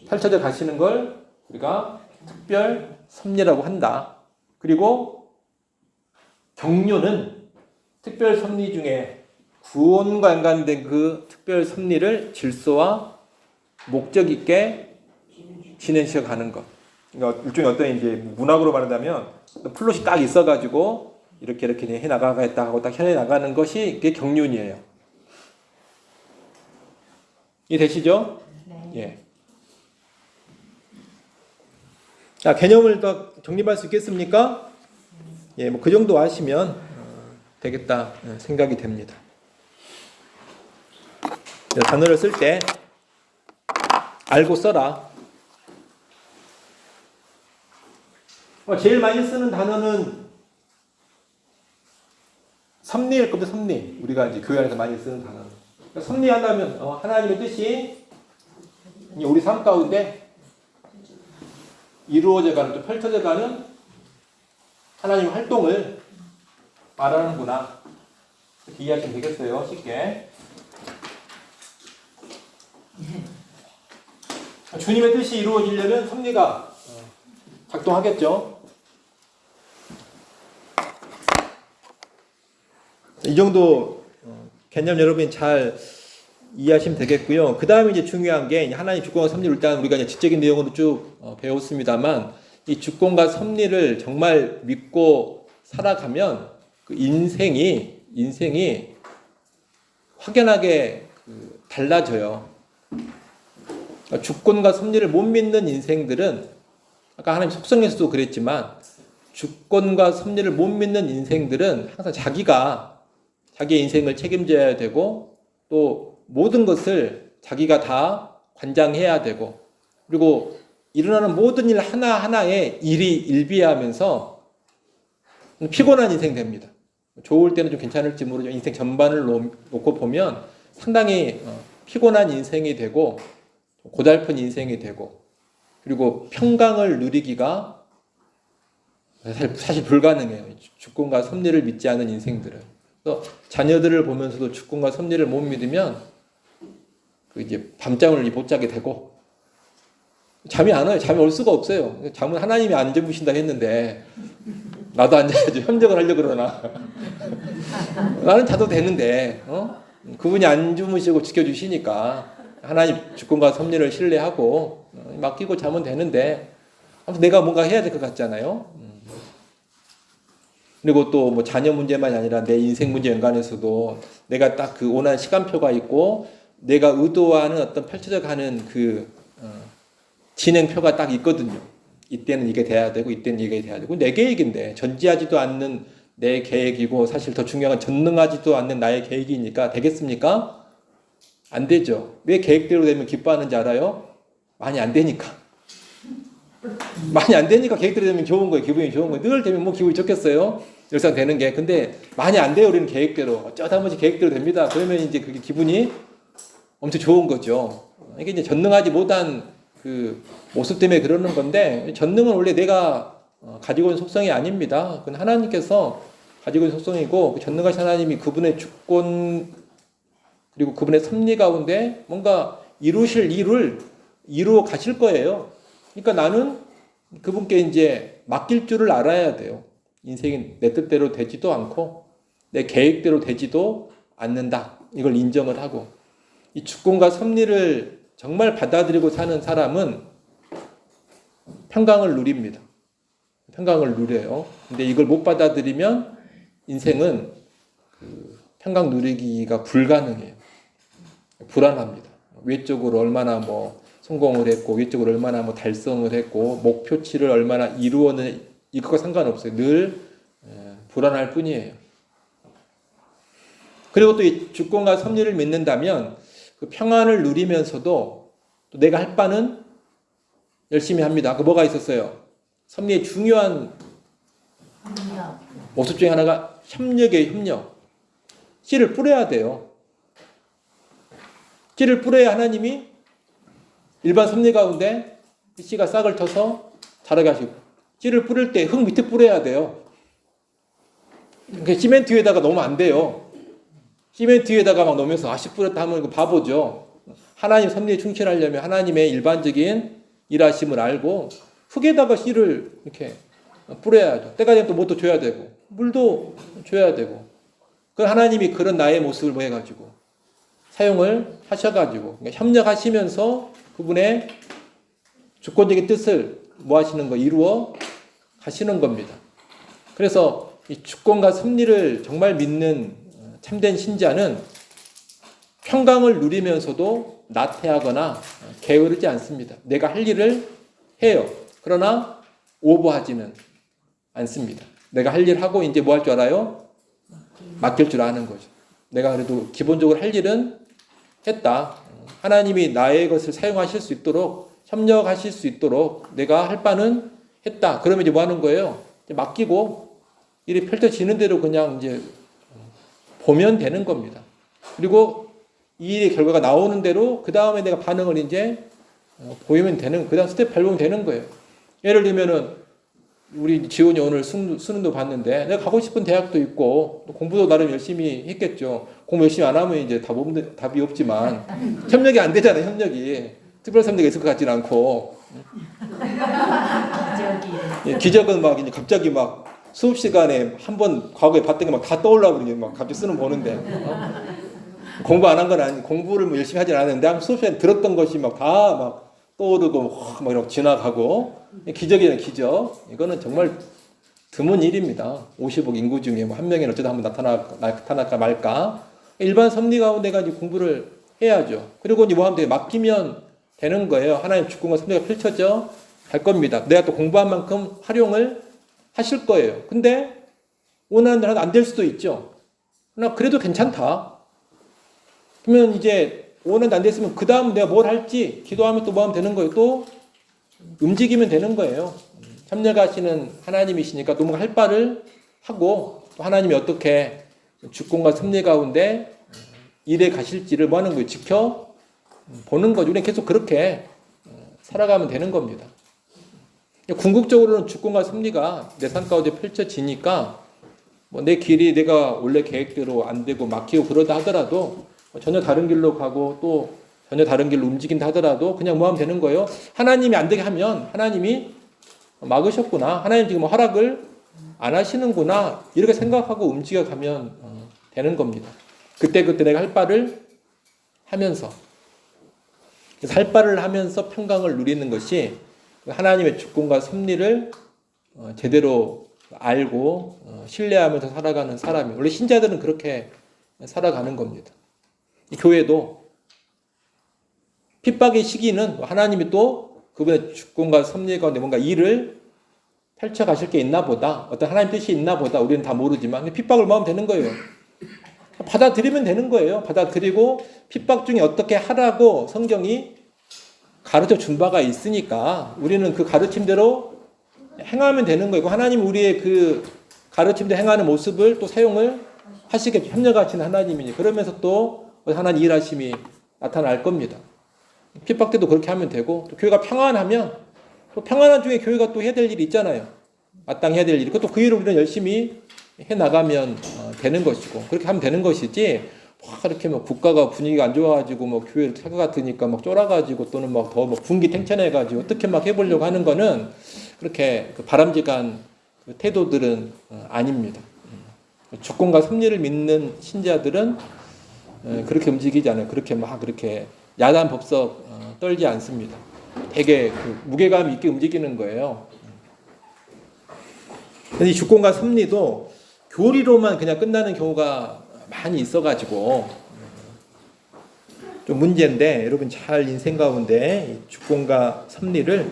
펼쳐져 가시는 걸 우리가 특별 섭리라고 한다. 그리고 경륜은 특별 섭리 중에 구원과 연관된 그 특별 섭리를 질서와 목적 있게 진행시켜 가는 것. 그러니까 일종의 어떤 이제 문학으로 말한다면 플롯이 딱 있어가지고 이렇게 해 나가겠다 하고 딱 해 나가는 것이 이게 경륜이에요. 이해되시죠? 네. 예. 자, 개념을 더 정립할 수 있겠습니까? 예, 뭐 그 정도 아시면 되겠다 생각이 됩니다. 단어를 쓸 때 알고 써라. 제일 많이 쓰는 단어는 섭리일 겁니다. 섭리. 우리가 이제 교회 안에서 많이 쓰는 단어. 그러니까 섭리한다면 하나님의 뜻이 우리 삶 가운데 이루어져가는, 또 펼쳐져가는 하나님의 활동을 말하는구나. 이렇게 이해하시면 되겠어요. 쉽게. 주님의 뜻이 이루어지려면 섭리가 작동하겠죠. 이 정도 개념 여러분이 잘 이해하시면 되겠고요. 그 다음에 이제 중요한 게 하나님 주권과 섭리를 일단 우리가 이제 지적인 내용으로 쭉 배웠습니다만 이 주권과 섭리를 정말 믿고 살아가면 그 인생이 확연하게 달라져요. 주권과 섭리를 못 믿는 인생들은 아까 하나님 속성에서도 그랬지만 주권과 섭리를 못 믿는 인생들은 항상 자기의 인생을 책임져야 되고 또 모든 것을 자기가 다 관장해야 되고 그리고 일어나는 모든 일 하나하나에 일비하면서 피곤한 인생 됩니다. 좋을 때는 좀 괜찮을지 모르지만 인생 전반을 놓고 보면 상당히 피곤한 인생이 되고 고달픈 인생이 되고 그리고 평강을 누리기가 사실 불가능해요. 주권과 섭리를 믿지 않은 인생들은. 그래서 자녀들을 보면서도 주권과 섭리를 못 믿으면 이제 밤잠을 못 자게 되고 잠이 안 와요. 잠이 올 수가 없어요. 잠은 하나님이 안 주무신다 했는데 나도 안 자야지. 협력을 하려고 그러나 나는 자도 되는데 그분이 안 주무시고 지켜주시니까 하나님 주권과 섭리를 신뢰하고 맡기고 자면 되는데 아무튼 내가 뭔가 해야 될 것 같잖아요. 그리고 또 뭐 자녀 문제만이 아니라 내 인생 문제 연관해서도 내가 딱 그 원하는 시간표가 있고 내가 의도하는 어떤 펼쳐져 가는 그 진행표가 딱 있거든요. 이때는 이게 돼야 되고 이때는 이게 돼야 되고 내 계획인데 전지하지도 않는 내 계획이고 사실 더 중요한 건 전능하지도 않는 나의 계획이니까 되겠습니까? 안 되죠. 왜 계획대로 되면 기뻐하는지 알아요? 많이 안 되니까. 많이 안 되니까 계획대로 되면 좋은 거예요. 기분이 좋은 거예요. 늘 되면 뭐 기분이 좋겠어요. 일상 되는 게. 근데 많이 안 돼요. 우리는 계획대로. 어쩌다 한 번씩 계획대로 됩니다. 그러면 이제 그게 기분이 엄청 좋은 거죠. 이게 이제 전능하지 못한 그 모습 때문에 그러는 건데 전능은 원래 내가 가지고 있는 속성이 아닙니다. 그건 하나님께서 가지고 있는 속성이고 그 전능하신 하나님이 그분의 주권 그리고 그분의 섭리 가운데 뭔가 이루실 일을 이루어 가실 거예요. 그러니까 나는 그분께 이제 맡길 줄을 알아야 돼요. 인생이 내 뜻대로 되지도 않고 내 계획대로 되지도 않는다. 이걸 인정을 하고 이 주권과 섭리를 정말 받아들이고 사는 사람은 평강을 누립니다. 평강을 누려요. 근데 이걸 못 받아들이면 인생은 평강 누리기가 불가능해요. 불안합니다. 외적으로 얼마나 뭐 성공을 했고 외적으로 얼마나 뭐 달성을 했고 목표치를 얼마나 이루어는 이것과 상관없어요. 늘 불안할 뿐이에요. 그리고 또 이 주권과 섭리를 믿는다면 그 평안을 누리면서도 또 내가 할 바는 열심히 합니다. 그 뭐가 있었어요? 섭리의 중요한 모습 중에 하나가 협력이에요. 협력. 씨를 뿌려야 돼요. 씨를 뿌려야 하나님이 일반 섭리 가운데 씨가 싹을 터서 자라게 하시고 씨를 뿌릴 때 흙 밑에 뿌려야 돼요. 그러니까 시멘트 위에다가 넣으면 안 돼요. 시멘트 위에다가 막 넣으면서 씨 뿌렸다 하면 그 바보죠. 하나님 섭리에 충실하려면 하나님의 일반적인 일하심을 알고 흙에다가 씨를 이렇게 뿌려야죠. 때가 되면 또 뭣도 줘야 되고 물도 줘야 되고 그 하나님이 그런 나의 모습을 뭐 해가지고 사용을 하셔가지고 그러니까 협력하시면서 그분의 주권적인 뜻을 뭐 하시는 거 이루어 가시는 겁니다. 그래서 이 주권과 섭리를 정말 믿는 참된 신자는 평강을 누리면서도 나태하거나 게으르지 않습니다. 내가 할 일을 해요. 그러나 오버하지는 않습니다. 내가 할 일 하고 이제 뭐 할 줄 알아요? 맡길 줄 아는 거죠. 내가 그래도 기본적으로 할 일은 했다. 하나님이 나의 것을 사용하실 수 있도록 협력하실 수 있도록 내가 할 바는 했다. 그러면 이제 뭐 하는 거예요? 이제 맡기고 일이 펼쳐지는 대로 그냥 이제 보면 되는 겁니다. 그리고 이 일의 결과가 나오는 대로 그 다음에 내가 반응을 이제 보이면 되는, 그 다음 스텝 밟으면 되는 거예요. 예를 들면은 우리 지훈이 오늘 수능도 봤는데 내가 가고 싶은 대학도 있고 공부도 나름 열심히 했겠죠. 공부 열심히 안 하면 이제 답이 없지만 협력이 안 되잖아요. 협력이 특별 섭리가 있을 것 같지는 않고 기적은 막 이제 갑자기 막 수업 시간에 한번 과거에 봤던 게 막 다 떠올라고 그러니 막 갑자기 쓰는 보는데 공부 안 한 건 아니, 공부를 뭐 열심히 하진 않았는데 한 수업 시간에 들었던 것이 막 다 막 떠오르고 막 이렇게 지나가고 기적이네 기적. 이거는 정말 드문 일입니다. 50억 인구 중에 뭐 한 명이 어쩌다 한번 나타날까 말까. 일반 섭리 가운데 가지고 공부를 해야죠. 그리고 이제 뭐 하면 돼요? 맡기면 되는 거예요. 하나님 주권과 섭리가 펼쳐져 갈 겁니다. 내가 또 공부한 만큼 활용을 하실 거예요. 근데 원하는 대로 안 될 수도 있죠. 그러나 그래도 괜찮다. 그러면 이제 원하는 안 됐으면 그 다음 내가 뭘 할지 기도하면 또 뭐 하면 되는 거예요. 또 움직이면 되는 거예요. 참여가시는 하나님이시니까 또 뭔가 할 바를 하고 또 하나님이 어떻게 주권과 섭리 가운데 일에 가실지를 뭐 하는 거예요. 지켜보는 거죠. 우리는 계속 그렇게 살아가면 되는 겁니다. 궁극적으로는 주권과 섭리가 내 삶 가운데 펼쳐지니까 뭐 내 길이 내가 원래 계획대로 안 되고 막히고 그러다 하더라도 전혀 다른 길로 가고 또 전혀 다른 길로 움직인다 하더라도 그냥 뭐 하면 되는 거예요. 하나님이 안 되게 하면 하나님이 막으셨구나. 하나님 지금 허락을 안 하시는구나. 이렇게 생각하고 움직여가면 되는 겁니다. 그때그때 내가 할 바를 하면서 그래서 할 바를 하면서 평강을 누리는 것이 하나님의 주권과 섭리를 제대로 알고 신뢰하면서 살아가는 사람이 원래 신자들은 그렇게 살아가는 겁니다. 이 교회도 핍박의 시기는 하나님이 또 그분의 주권과 섭리 가운데 뭔가 일을 펼쳐 가실 게 있나 보다. 어떤 하나님 뜻이 있나 보다. 우리는 다 모르지만 핍박을 모으면 되는 거예요. 받아들이면 되는 거예요. 받아들이고 핍박 중에 어떻게 하라고 성경이 가르쳐 준 바가 있으니까 우리는 그 가르침대로 행하면 되는 거예요. 하나님 우리의 그 가르침대로 행하는 모습을 또 사용을 하시게 협력하시는 하나님이니 그러면서 또 하나님 일하심이 나타날 겁니다. 핍박 때도 그렇게 하면 되고 또 교회가 평안하면 또 평안한 중에 교회가 또 해야 될 일이 있잖아요. 마땅히 해야 될 일이. 또 그 일을 우리는 열심히 해나가면 되는 것이고 그렇게 하면 되는 것이지 막 이렇게 뭐 국가가 분위기가 안 좋아가지고 뭐 교회를 탈 것 같으니까 막 쫄아가지고 또는 막 더 뭐 분기 탱천해가지고 어떻게 막 해보려고 하는 거는 그렇게 바람직한 그 태도들은 아닙니다. 주권과 섭리를 믿는 신자들은 그렇게 움직이지 않아요. 그렇게 막 그렇게 야단 법석 떨지 않습니다. 되게 그 무게감 있게 움직이는 거예요. 이 주권과 섭리도 교리로만 그냥 끝나는 경우가 많이 있어가지고 좀 문제인데 여러분 잘 인생 가운데 이 주권과 섭리를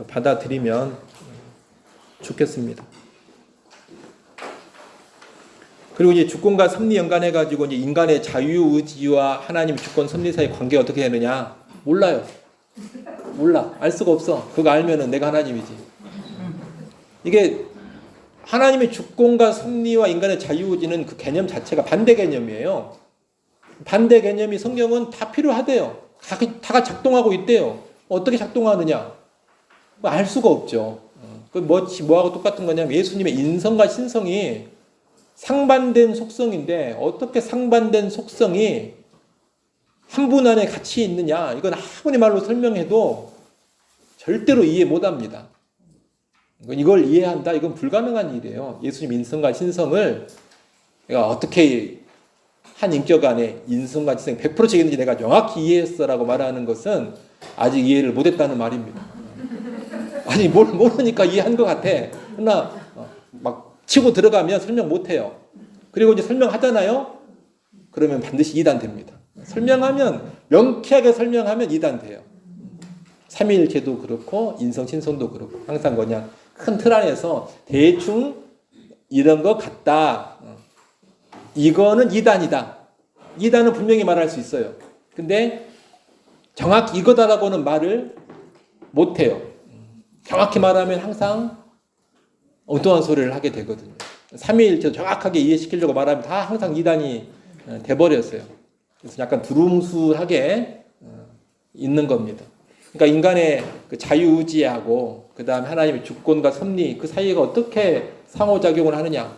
받아들이면 좋겠습니다. 그리고 이제 주권과 섭리 연관해 가지고 이제 인간의 자유의지와 하나님 주권 섭리 사이 관계가 어떻게 되느냐 몰라요. 몰라. 알 수가 없어. 그거 알면은 내가 하나님이지. 이게 하나님의 주권과 섭리와 인간의 자유의지는 그 개념 자체가 반대 개념이에요. 반대 개념이 성경은 다 필요하대요. 다 작동하고 있대요. 어떻게 작동하느냐? 알 수가 없죠. 그 뭐하고 똑같은 거냐면 예수님의 인성과 신성이 상반된 속성인데 어떻게 상반된 속성이 한 분 안에 같이 있느냐? 이건 아무리 말로 설명해도 절대로 이해 못합니다. 이걸 이해한다? 이건 불가능한 일이에요. 예수님 인성과 신성을 내가 어떻게 한 인격 안에 인성과 신성이 100% 책임인지 내가 정확히 이해했어라고 말하는 것은 아직 이해를 못했다는 말입니다. 아니 모르니까 이해한 것 같아. 그러나 막 치고 들어가면 설명 못해요. 그리고 이제 설명하잖아요. 그러면 반드시 이단됩니다. 설명하면 명쾌하게 설명하면 이단돼요. 삼위일체도 그렇고 인성 신성도 그렇고 항상 그냥 큰 틀 안에서 대충 이런 것 같다. 이거는 이단이다. 이단은 분명히 말할 수 있어요. 근데 정확히 이거다라고는 말을 못해요. 정확히 말하면 항상 엉뚱한 소리를 하게 되거든요. 삼위일체 정확하게 이해시키려고 말하면 다 항상 이단이 돼버렸어요. 그래서 약간 두루뭉술하게 있는 겁니다. 그러니까 인간의 그 자유의지하고 그 다음에 하나님의 주권과 섭리 그 사이가 어떻게 상호작용을 하느냐.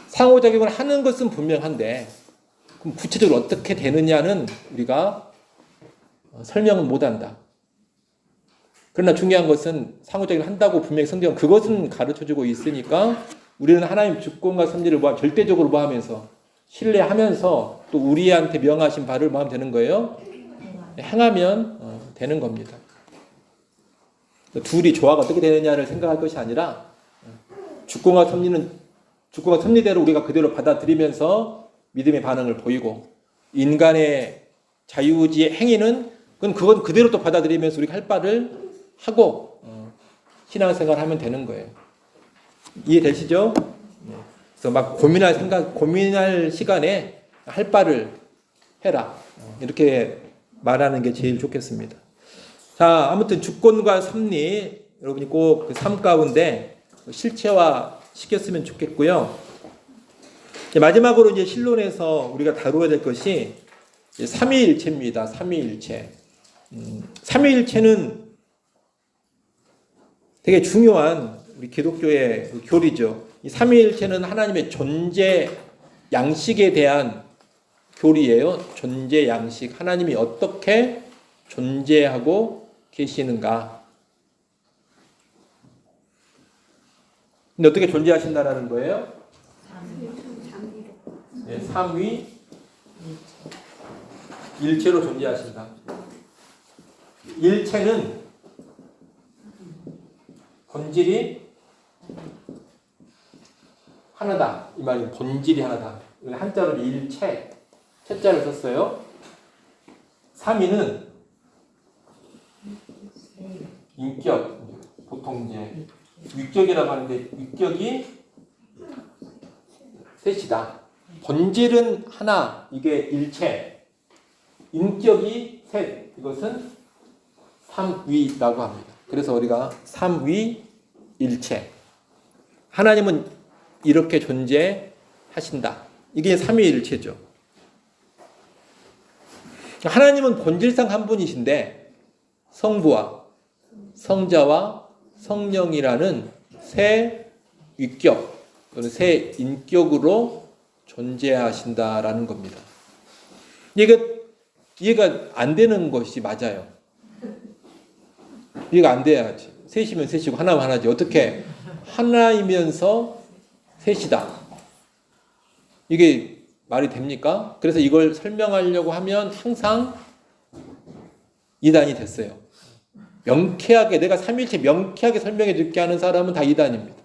상호작용을 하는 것은 분명한데 그럼 구체적으로 어떻게 되느냐는 우리가 설명은 못한다. 그러나 중요한 것은 상호작용을 한다고 분명히 성경은 그것은 가르쳐주고 있으니까 우리는 하나님 주권과 섭리를 절대적으로 모하면서 신뢰하면서 또 우리한테 명하신 바를 뭐 하면 되는 거예요? 행하면 되는 겁니다. 둘이 조화가 어떻게 되느냐를 생각할 것이 아니라 주권과 섭리대로 우리가 그대로 받아들이면서 믿음의 반응을 보이고, 인간의 자유의지의 행위는 그건 그대로 또 받아들이면서 우리가 할 바를 하고 신앙생활을 하면 되는 거예요. 이해되시죠? 그래서 막 고민할 시간에 할 바를 해라, 이렇게 말하는 게 제일 좋겠습니다. 자, 아무튼 주권과 섭리, 여러분이 꼭 그 삶 가운데 실체화 시켰으면 좋겠고요. 마지막으로 이제 신론에서 우리가 다루어야 될 것이 삼위일체입니다. 삼위일체. 삼위일체는 되게 중요한 우리 기독교의 교리죠. 이 삼위일체는 하나님의 존재 양식에 대한 교리예요. 존재 양식. 하나님이 어떻게 존재하고 계시는가. 근데 어떻게 존재하신다라는 거예요? 네, 삼위 일체로 존재하신다. 일체는 본질이 하나다, 이 말이 본질이 하나다. 한자로 일체, 채자를 썼어요. 삼위는 인격, 보통 이제 위격이라고 하는데 위격이 셋이다. 본질은 하나, 이게 일체. 인격이 셋, 이것은 삼위라고 합니다. 그래서 우리가 삼위일체. 하나님은 이렇게 존재하신다. 이게 삼위일체죠. 하나님은 본질상 한 분이신데 성부와 성자와 성령이라는 세 위격 또는 세 인격으로 존재하신다라는 겁니다. 이해가 안 되는 것이 맞아요. 이해가 안 돼야지. 셋이면 셋이고 하나면 하나지. 어떻게 하나이면서 셋이다. 이게 말이 됩니까? 그래서 이걸 설명하려고 하면 항상 이단이 됐어요. 명쾌하게, 내가 삼위일체 명쾌하게 설명해 줄게 하는 사람은 다 이단입니다.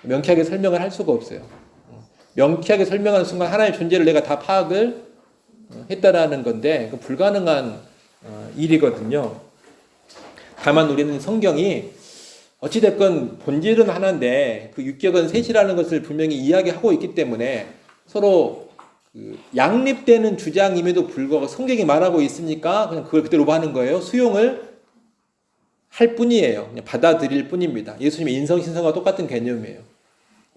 명쾌하게 설명을 할 수가 없어요. 명쾌하게 설명하는 순간 하나님의 존재를 내가 다 파악을 했다라는 건데 불가능한 일이거든요. 다만 우리는 성경이 어찌됐건 본질은 하나인데 그 육격은 셋이라는 것을 분명히 이야기하고 있기 때문에 서로 양립되는 주장임에도 불구하고 성경이 말하고 있으니까 그냥 그걸 그대로 하는 거예요. 수용을 할 뿐이에요. 그냥 받아들일 뿐입니다. 예수님의 인성신성과 똑같은 개념이에요.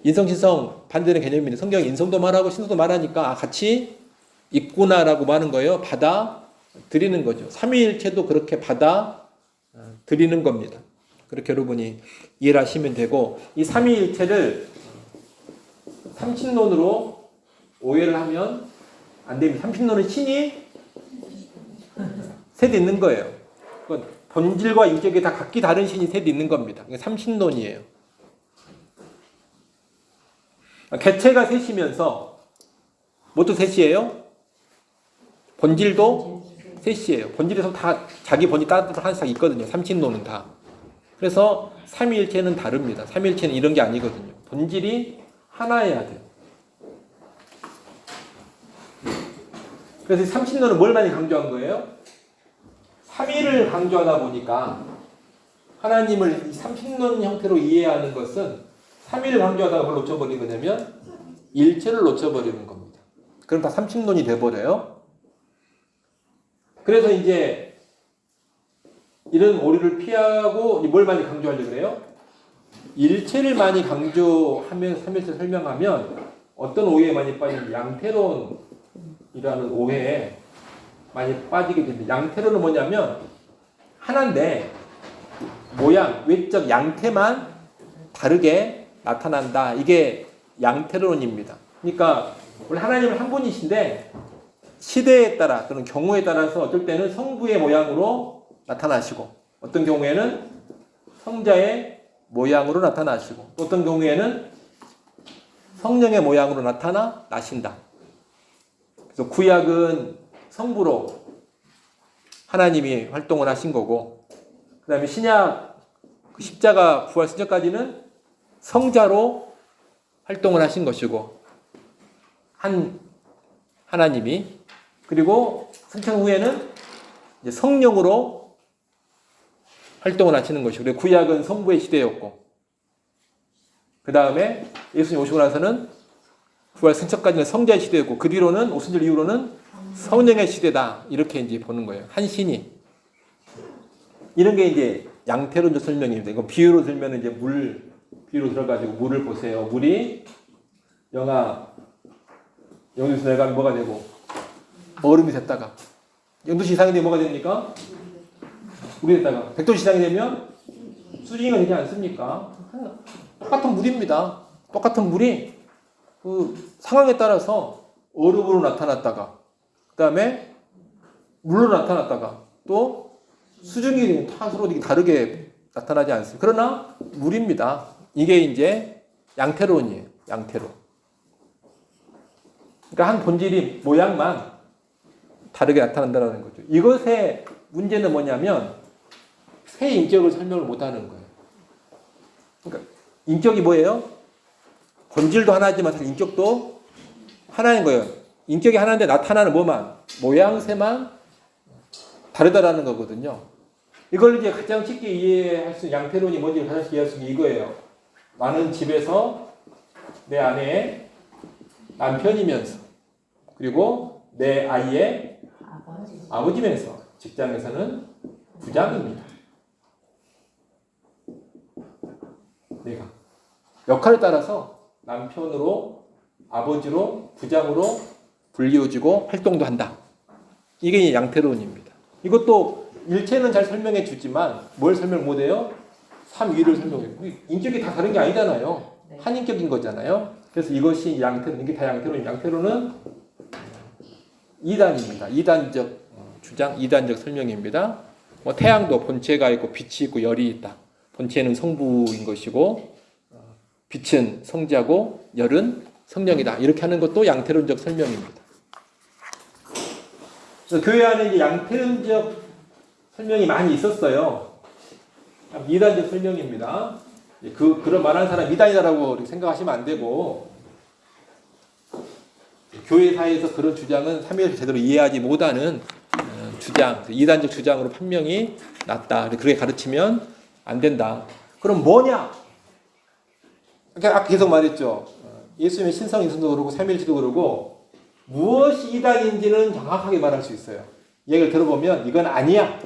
인성신성 반대는 개념인데 성경이 인성도 말하고 신성도 말하니까 같이 있구나라고 말하는 거예요. 받아들이는 거죠. 삼위일체도 그렇게 받아들이는 겁니다. 그렇게 여러분이 이해를 하시면 되고, 이 삼위일체를 삼신론으로 오해를 하면 안 됩니다. 삼신론은 신이 셋 있는 거예요. 본질과 인격이 다 각기 다른 신이 셋 있는 겁니다. 삼신론이에요. 개체가 셋이면서 뭐도 셋이에요? 본질도 셋이에요. 본질에서 다 자기 본질 따로 하나씩 있거든요. 삼신론은 다. 그래서 삼위일체는 다릅니다. 삼위일체는 이런 게 아니거든요. 본질이 하나여야 돼요. 그래서 삼신론은 뭘 많이 강조한 거예요? 삼위를 강조하다 보니까 하나님을 이 삼신론 형태로 이해하는 것은 삼위를 강조하다가 그걸 놓쳐버리는 거냐면 일체를 놓쳐버리는 겁니다. 그럼 다 삼신론이 돼버려요. 그래서 이제 이런 오류를 피하고 뭘 많이 강조하려고 그래요? 일체를 많이 강조하면 삼일체 설명하면 어떤 오해에 많이 빠지는지 양태론이라는 오해에 많이 빠지게 됩니다. 양태론은 뭐냐면 하나인데 모양, 외적 양태만 다르게 나타난다. 이게 양태론입니다. 그러니까 원래 하나님은 한 분이신데 시대에 따라 또는 경우에 따라서 어떨 때는 성부의 모양으로 나타나시고 어떤 경우에는 성자의 모양으로 나타나시고 또 어떤 경우에는 성령의 모양으로 나타나신다. 그래서 구약은 성부로 하나님이 활동을 하신 거고, 그 다음에 신약 그 십자가 부활 시절까지는 성자로 활동을 하신 것이고, 하나님이, 그리고 승천 후에는 이제 성령으로 활동을 하시는 것이고, 그리고 구약은 성부의 시대였고, 그 다음에 예수님 오시고 나서는 부활 승천까지는 성자의 시대였고, 그 뒤로는 오순절 이후로는 성령의 시대다, 이렇게 이제 보는 거예요. 한 신이. 이런 게 이제 양태론적 설명입니다. 이거 비유로 들면 이제 비유로 들어가지고 물을 보세요. 물이 영도시 내가 뭐가 되고 얼음이 됐다가 영도시 이상이 되면 뭐가 됩니까? 물이 됐다가 백도시 이상이 되면 수증기가 되지 않습니까? 똑같은 물입니다. 똑같은 물이 그 상황에 따라서 얼음으로 나타났다가 그 다음에 물로 나타났다가 또 수증기는 서로 다르게 나타나지 않습니다. 그러나 물입니다. 이게 이제 양태론이에요. 양태론. 그러니까 한 본질이 모양만 다르게 나타난다는 거죠. 이것의 문제는 뭐냐면 새 인격을 설명을 못하는 거예요. 그러니까 인격이 뭐예요? 본질도 하나지만 사실 인격도 하나인 거예요. 인격이 하나인데 나타나는 뭐만? 모양새만 다르다라는 거거든요. 이걸 이제 가장 쉽게 이해할 수 있는 양태론이 뭔지 가장 쉽게 이해할 수 있는 게 이거예요. 나는 집에서 내 아내의 남편이면서 그리고 내 아이의 아버지면서 직장에서는 부장입니다. 내가 역할에 따라서 남편으로 아버지로 부장으로 불리워지고 활동도 한다. 이게 양태론입니다. 이것도 일체는 잘 설명해 주지만 뭘 설명 못해요? 삼위를 설명해요. 인격이 다 다른 게 아니잖아요. 한 인격인 거잖아요. 그래서 이것이 양태론, 이게 다 양태론입니다. 양태론은 이단입니다. 이단적 주장, 이단적 설명입니다. 뭐 태양도 본체가 있고 빛이 있고 열이 있다. 본체는 성부인 것이고 빛은 성자고 열은 성령이다. 이렇게 하는 것도 양태론적 설명입니다. 그래서 교회 안에 이제 양태론적 설명이 많이 있었어요. 이단적 설명입니다. 그런 말하는 사람 이단이다라고 생각하시면 안 되고, 교회 사이에서 그런 주장은 삼위일체 제대로 이해하지 못하는 주장, 이단적 주장으로 판명이 났다. 그렇게 가르치면 안 된다. 그럼 뭐냐? 아까 계속 말했죠. 예수님의 신성 인성도 그러고 삼위일체도 그러고 무엇이 이단인지는 정확하게 말할 수 있어요. 얘기를 들어보면 이건 아니야.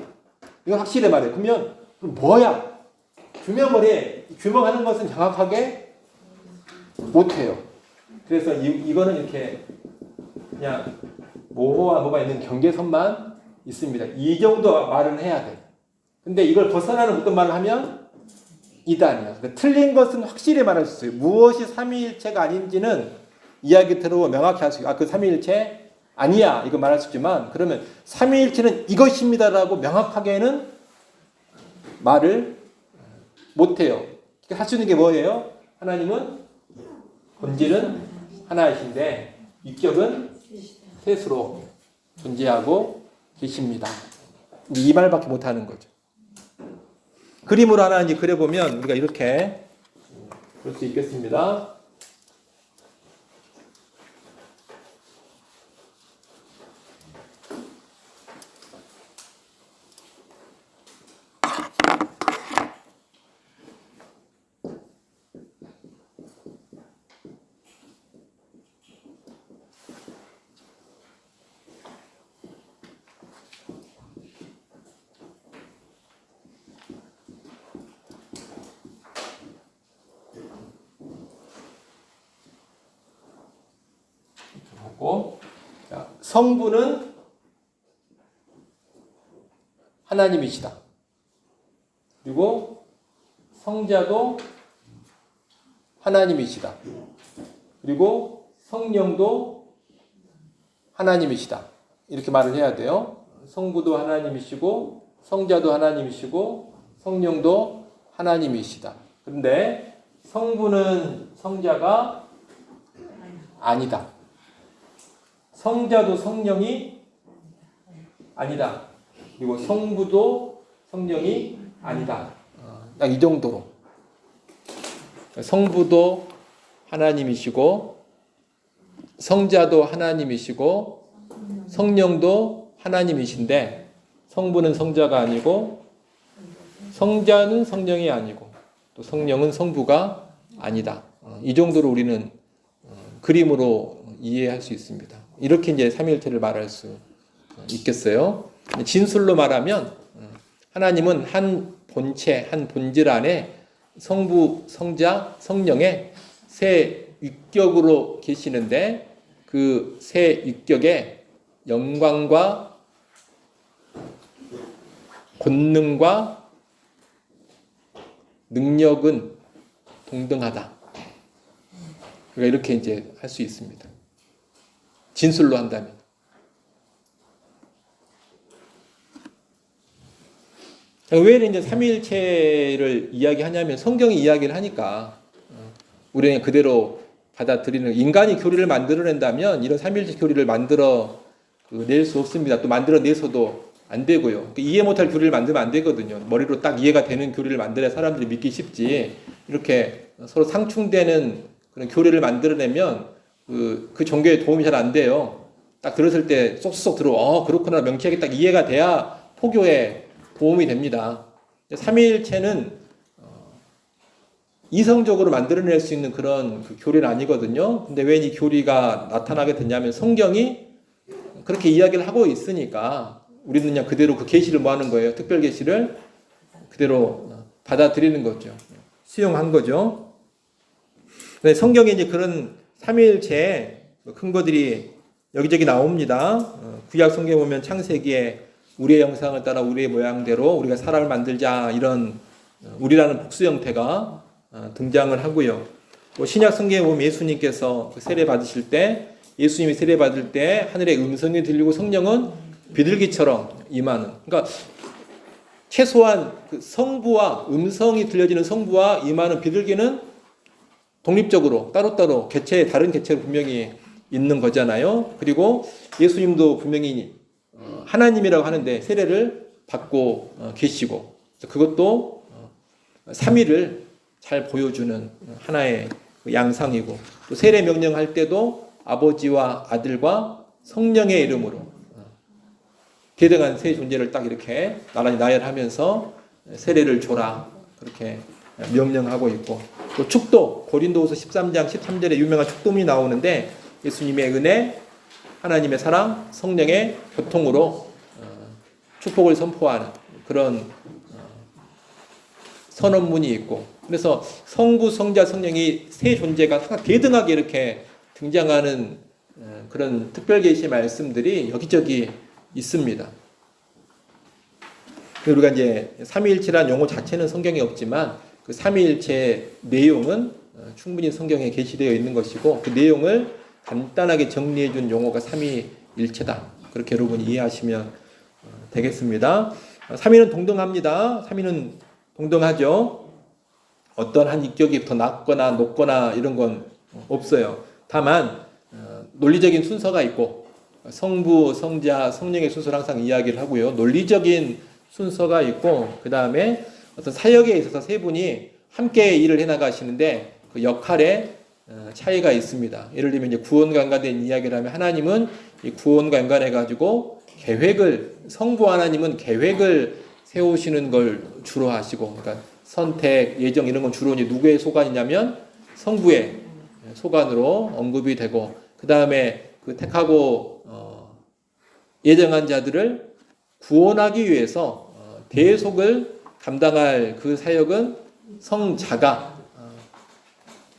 이건 확실히 말해. 그러면 뭐야? 규명을 해. 규명하는 것은 정확하게 못해요. 그래서 이거는 이렇게 그냥 모호한 뭐가 있는 경계선만 있습니다. 이 정도 말은 해야 돼. 근데 이걸 벗어나는 어떤 말을 하면 이단이야. 그러니까 틀린 것은 확실히 말할 수 있어요. 무엇이 삼위일체가 아닌지는 이야기 들어보면 명확히 할 수 있어요. 그 삼위일체 아니야. 이거 말할 수 있지만 그러면 삼위일체는 이것입니다라고 명확하게는 말을 못해요. 할 수 있는 게 뭐예요? 하나님은 본질은 하나이신데 인격은 셋으로 존재하고 계십니다. 이 말밖에 못하는 거죠. 그림으로 하나 이제 그려보면 우리가 이렇게 볼 수 있겠습니다. 성부는 하나님이시다. 그리고 성자도 하나님이시다. 그리고 성령도 하나님이시다. 이렇게 말을 해야 돼요. 성부도 하나님이시고 성자도 하나님이시고 성령도 하나님이시다. 그런데 성부는 성자가 아니다. 성자도 성령이 아니다. 그리고 성부도 성령이 아니다. 딱 이 정도로. 성부도 하나님이시고 성자도 하나님이시고 성령도 하나님이신데 성부는 성자가 아니고 성자는 성령이 아니고 또 성령은 성부가 아니다. 이 정도로 우리는 그림으로 이해할 수 있습니다. 이렇게 이제 삼위일체를 말할 수 있겠어요. 진술로 말하면 하나님은 한 본체, 한 본질 안에 성부, 성자, 성령의 세 위격으로 계시는데 그 세 위격의 영광과 권능과 능력은 동등하다. 그러니까 이렇게 이제 할 수 있습니다. 진술로 한다면. 왜 이제 삼위일체를 이야기하냐면 성경이 이야기를 하니까 우리는 그대로 받아들이는, 인간이 교리를 만들어낸다면 이런 삼위일체 교리를 만들어 낼 수 없습니다. 또 만들어내서도 안 되고요. 이해 못할 교리를 만들면 안 되거든요. 머리로 딱 이해가 되는 교리를 만들어야 사람들이 믿기 쉽지. 이렇게 서로 상충되는 그런 교리를 만들어내면 그 종교에 도움이 잘 안 돼요. 딱 들었을 때 쏙쏙 그렇구나 명쾌하게 딱 이해가 돼야 포교에 도움이 됩니다. 삼위일체는 이성적으로 만들어낼 수 있는 그런 교리는 아니거든요. 근데 왜 이 교리가 나타나게 됐냐면 성경이 그렇게 이야기를 하고 있으니까 우리는 그냥 그대로 그 계시를 뭐 하는 거예요? 특별 계시를 그대로 받아들이는 거죠. 수용한 거죠. 성경에 이제 그런 삼위일체의 큰 것들이 여기저기 나옵니다. 구약 성경에 보면 창세기에 우리의 형상을 따라 우리의 모양대로 우리가 사람을 만들자, 이런 우리라는 복수 형태가 등장을 하고요. 또 신약 성경에 보면 예수님께서 세례 받으실 때, 예수님이 세례 받을 때 하늘의 음성이 들리고 성령은 비둘기처럼 임하는, 그러니까 최소한 그 성부와 음성이 들려지는 성부와 임하는 비둘기는 독립적으로 따로따로 다른 개체로 분명히 있는 거잖아요. 그리고 예수님도 분명히 하나님이라고 하는데 세례를 받고 계시고, 그것도 삼위를 잘 보여주는 하나의 양상이고, 또 세례 명령할 때도 아버지와 아들과 성령의 이름으로 대등한 세 존재를 딱 이렇게 나란히 나열하면서 세례를 줘라, 그렇게 명령하고 있고, 또 축도, 고린도후서 13장 13절에 유명한 축도문이 나오는데 예수님의 은혜, 하나님의 사랑, 성령의 교통으로 축복을 선포하는 그런 선언문이 있고, 그래서 성부, 성자, 성령이 세 존재가 대등하게 이렇게 등장하는 그런 특별 계시의 말씀들이 여기저기 있습니다. 우리가 이제 삼위일체란 용어 자체는 성경에 없지만 그 삼위일체의 내용은 충분히 성경에 게시되어 있는 것이고, 그 내용을 간단하게 정리해 준 용어가 삼위일체다. 그렇게 여러분이 이해하시면 되겠습니다. 삼위는 동등합니다. 삼위는 동등하죠. 어떤 한 인격이 더 낮거나 높거나 이런 건 없어요. 다만 논리적인 순서가 있고, 성부, 성자, 성령의 순서를 항상 이야기를 하고요. 논리적인 순서가 있고, 그 다음에 어떤 사역에 있어서 세 분이 함께 일을 해나가시는데 그 역할에 차이가 있습니다. 예를 들면 이제 구원과 연관된 이야기를 하면 하나님은 이 구원과 연관해 가지고 성부 하나님은 계획을 세우시는 걸 주로 하시고, 그러니까 선택, 예정 이런 건 주로 이제 누구의 소관이냐면 성부의 소관으로 언급이 되고, 그 다음에 그 택하고 예정한 자들을 구원하기 위해서 대속을 감당할 그 사역은 성자가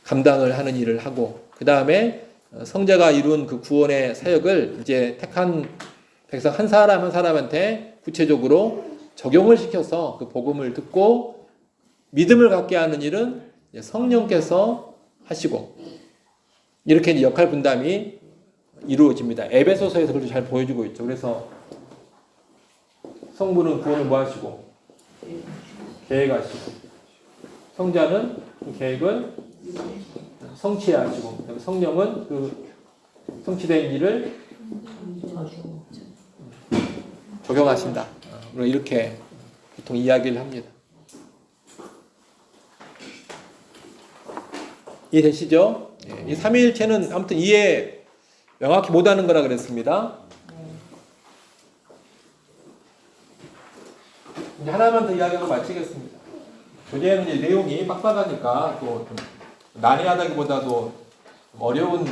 감당을 하는 일을 하고, 그 다음에 성자가 이룬 그 구원의 사역을 이제 택한 백성 한 사람 한 사람한테 구체적으로 적용을 시켜서 그 복음을 듣고 믿음을 갖게 하는 일은 성령께서 하시고, 이렇게 이제 역할 분담이 이루어집니다. 에베소서에서 그걸 잘 보여주고 있죠. 그래서 성부는 구원을 뭐 하시고? 계획하시고, 성자는 그 계획을 성취하시고, 성령은 그 성취된 일을 저주. 적용하신다. 물론 이렇게 보통 이야기를 합니다. 이해되시죠? 이 삼위일체는 아무튼 이해 명확히 못하는 거라 그랬습니다. 이제 하나만 더 이야기하고 마치겠습니다. 교재에는 이제 내용이 빡빡하니까 또 좀 난해하다기보다도 어려운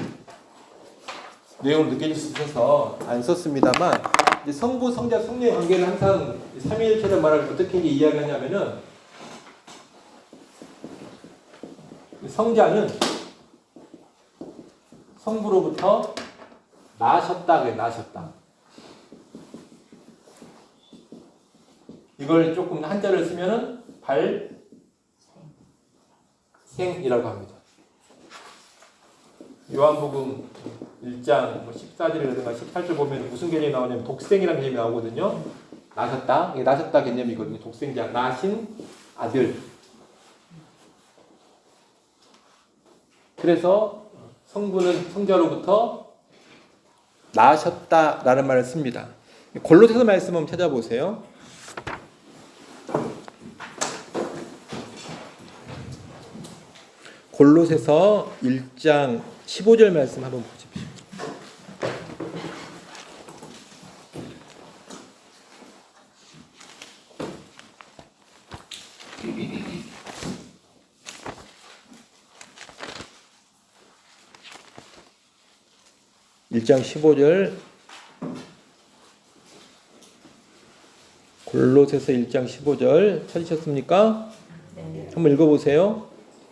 내용을 느낄 수 있어서 안 썼습니다만, 이제 성부, 성자, 성녀의 관계를 항상 삼위일체를 말할 때 어떻게 이야기하냐면은, 성자는 성부로부터 나셨다 그래, 나셨다. 이걸 조금 한자를 쓰면은 발생이라고 합니다. 요한복음 1장 14절이라든가 18절 보면 무슨 개념이 나오냐면 독생이라는 개념이 나오거든요. 나셨다. 이게 나셨다 개념이거든요. 독생자, 나신 아들. 그래서 성부는 성자로부터 나셨다라는 말을 씁니다. 골로새서 말씀 한번 찾아보세요. 골로새서 1장 15절 말씀 한번 보십시오. (1장 15절) 골로새서 1장 15절 찾으셨습니까? 네. 한번 읽어보세요.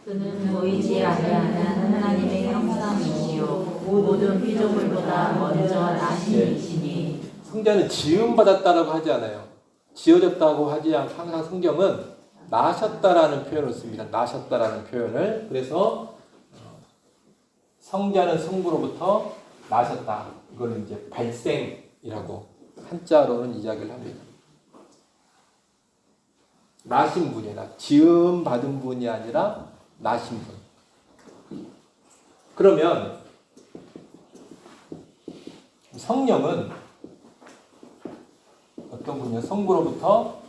그는 보이지 아니하는 하나님의 형상이시요 모든 피조물보다 먼저 나신 이시니. 성자는 지음받았다라고 하지 않아요. 지어졌다고 하지 않고 항상 성경은 나셨다라는 표현을 씁니다. 나셨다라는 표현을. 그래서 성자는 성부로부터 나셨다. 이거는 이제 발생이라고 한자로는 이야기를 합니다. 나신 분이나 지음 받은 분이 아니라 나신 분. 그러면 성령은 어떤 분이요? 성부로부터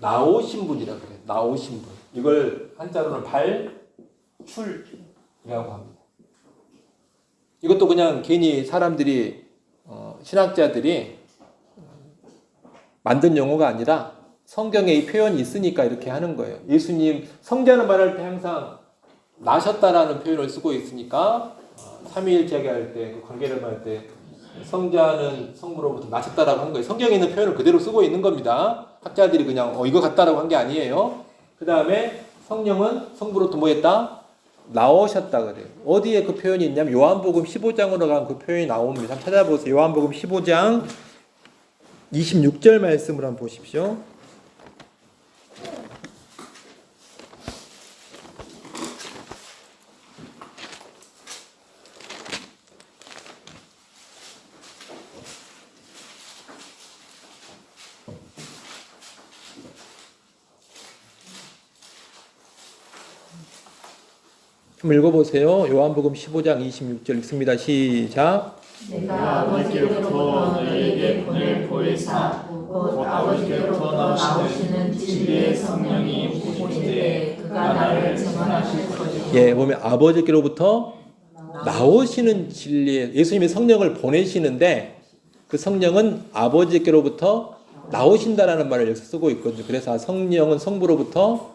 나오신 분이라고 그래요. 나오신 분. 이걸 한자로는 발출이라고 합니다. 이것도 그냥 괜히 사람들이 신학자들이 만든 용어가 아니라 성경에 이 표현이 있으니까 이렇게 하는 거예요. 예수님 성자는 말할 때 항상 나셨다라는 표현을 쓰고 있으니까 삼위일체계 할 때 그 관계를 말할 때 성자는 성부로부터 나셨다라고 하는 거예요. 성경에 있는 표현을 그대로 쓰고 있는 겁니다. 학자들이 그냥 이거 같다라고 한 게 아니에요. 그 다음에 성령은 성부로부터 뭐 했다? 나오셨다 그래요. 어디에 그 표현이 있냐면 요한복음 15장으로 간 그 표현이 나옵니다. 한번 찾아보세요. 요한복음 15장 26절 말씀을 한번 보십시오. 한번 읽어보세요. 요한복음 15장 26절 읽습니다. 시작. 내가 아버지께로부터 너희에게 보낼 보혜사 곧 아버지께로부터 나오시는 진리의 성령이 오시되 그가 나를 증언하실 것이요. 예, 보면 아버지께로부터 나오시는 진리의 예수님이 성령을 보내시는데 그 성령은 아버지께로부터 나오신다라는 말을 여기서 쓰고 있거든요. 그래서 성령은 성부로부터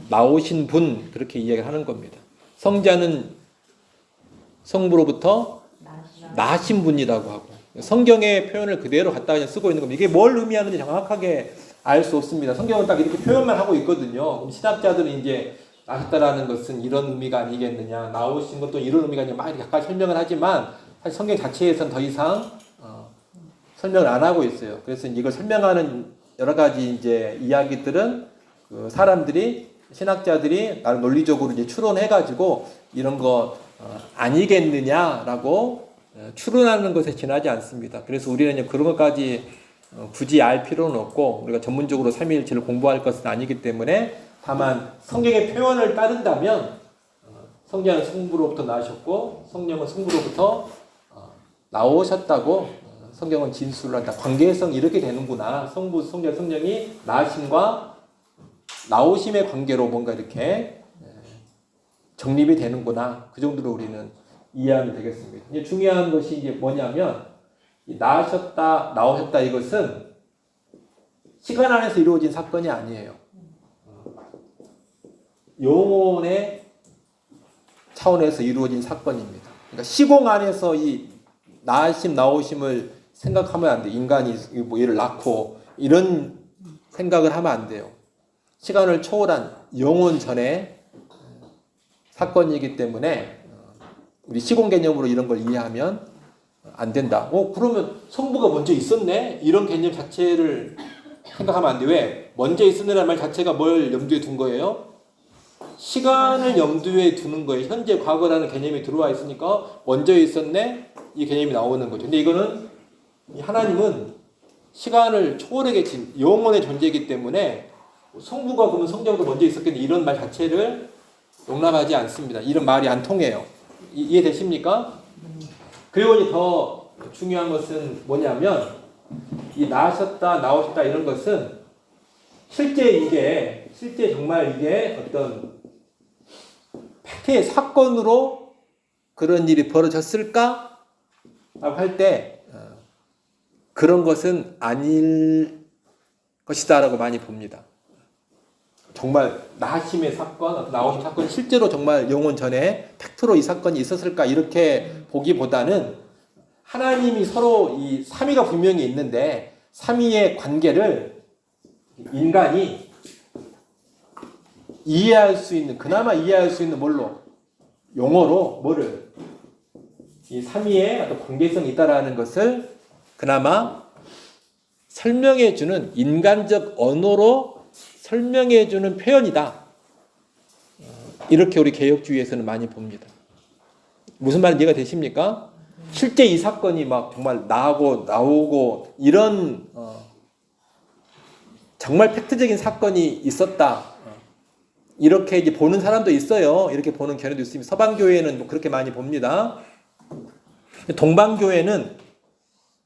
나오신 분 그렇게 이야기를 하는 겁니다. 성자는 성부로부터 나신 분이라고 하고 성경의 표현을 그대로 갖다 그냥 쓰고 있는 겁니다. 이게 뭘 의미하는지 정확하게 알 수 없습니다. 성경은 딱 이렇게 표현만 하고 있거든요. 그럼 신학자들은 이제 나셨다라는 것은 이런 의미가 아니겠느냐, 나오신 것도 이런 의미가 아니냐 막 이렇게 약간 설명을 하지만 사실 성경 자체에서는 더 이상 설명을 안 하고 있어요. 그래서 이걸 설명하는 여러 가지 이제 이야기들은 그 사람들이 신학자들이 나름 논리적으로 이제 추론해가지고 이런 거 아니겠느냐라고 추론하는 것에 지나지 않습니다. 그래서 우리는 이제 그런 것까지 굳이 알 필요는 없고 우리가 전문적으로 삼위일체를 공부할 것은 아니기 때문에 다만 성경의 표현을 따른다면 성자는 성부로부터 나오셨고 성령은 성부로부터 나오셨다고 성경은 진술을 한다. 관계성 이렇게 되는구나. 성부, 성자, 성령이 나으심과 나오심의 관계로 뭔가 이렇게 정립이 되는구나. 그 정도로 우리는 이해하면 되겠습니다. 이제 중요한 것이 이제 뭐냐면 나으셨다, 나오셨다 이것은 시간 안에서 이루어진 사건이 아니에요. 영혼의 차원에서 이루어진 사건입니다. 그러니까 시공 안에서 이 나으심, 나오심을 생각하면 안 돼. 인간이 뭐 얘를 낳고 이런 생각을 하면 안 돼요. 시간을 초월한 영혼 전의 사건이기 때문에 우리 시공 개념으로 이런 걸 이해하면 안 된다. 그러면 성부가 먼저 있었네? 이런 개념 자체를 생각하면 안 돼. 왜? 먼저 있었네라는 말 자체가 뭘 염두에 둔 거예요? 시간을 염두에 두는 거예요. 현재, 과거라는 개념이 들어와 있으니까 먼저 있었네? 이 개념이 나오는 거죠. 근데 이거는 하나님은 시간을 초월해 계신 영혼의 존재이기 때문에 성부가 그러면 성자보다 먼저 있었겠네 이런 말 자체를 용납하지 않습니다. 이런 말이 안 통해요. 이해되십니까? 그리고 이제 더 중요한 것은 뭐냐면 이 나으셨다, 나오셨다 이런 것은 실제 정말 이게 어떤 팩트의 사건으로 그런 일이 벌어졌을까? 라고 할 때 그런 것은 아닐 것이다 라고 많이 봅니다. 정말 나심의 사건, 나오심 사건 실제로 정말 영혼 전에 팩트로 이 사건이 있었을까 이렇게 보기보다는 하나님이 서로 이 삼위가 분명히 있는데 삼위의 관계를 인간이 이해할 수 있는, 그나마 이해할 수 있는 뭘로? 용어로 뭐를? 이 삼위의 어떤 관계성이 있다라는 것을 그나마 설명해주는 인간적 언어로 설명해주는 표현이다. 이렇게 우리 개혁주의에서는 많이 봅니다. 무슨 말인지 이해가 되십니까? 실제 이 사건이 막 정말 나오고 이런 정말 팩트적인 사건이 있었다. 이렇게 이제 보는 사람도 있어요. 이렇게 보는 견해도 있습니다. 서방교회는 뭐 그렇게 많이 봅니다. 동방교회는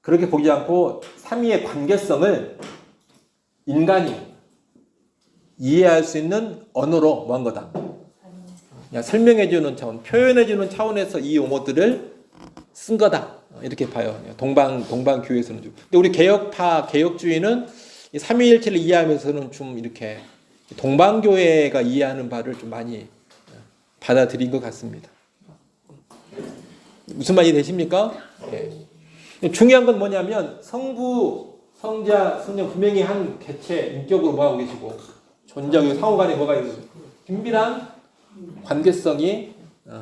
그렇게 보지 않고 삼위의 관계성을 인간이 이해할 수 있는 언어로 뭐 한 거다. 그냥 설명해주는 차원, 표현해주는 차원에서 이 용어들을 쓴 거다. 이렇게 봐요. 동방교회에서는 좀. 근데 우리 개혁파, 개혁주의는 이 삼위일체를 이해하면서는 좀 이렇게 동방교회가 이해하는 바를 좀 많이 받아들인 것 같습니다. 무슨 말이 되십니까? 네. 중요한 건 뭐냐면 성부, 성자, 성령 분명히 한 개체 인격으로 뭐하고 계시고 존재하고 상호간에 뭐가 있는 긴밀한 관계성이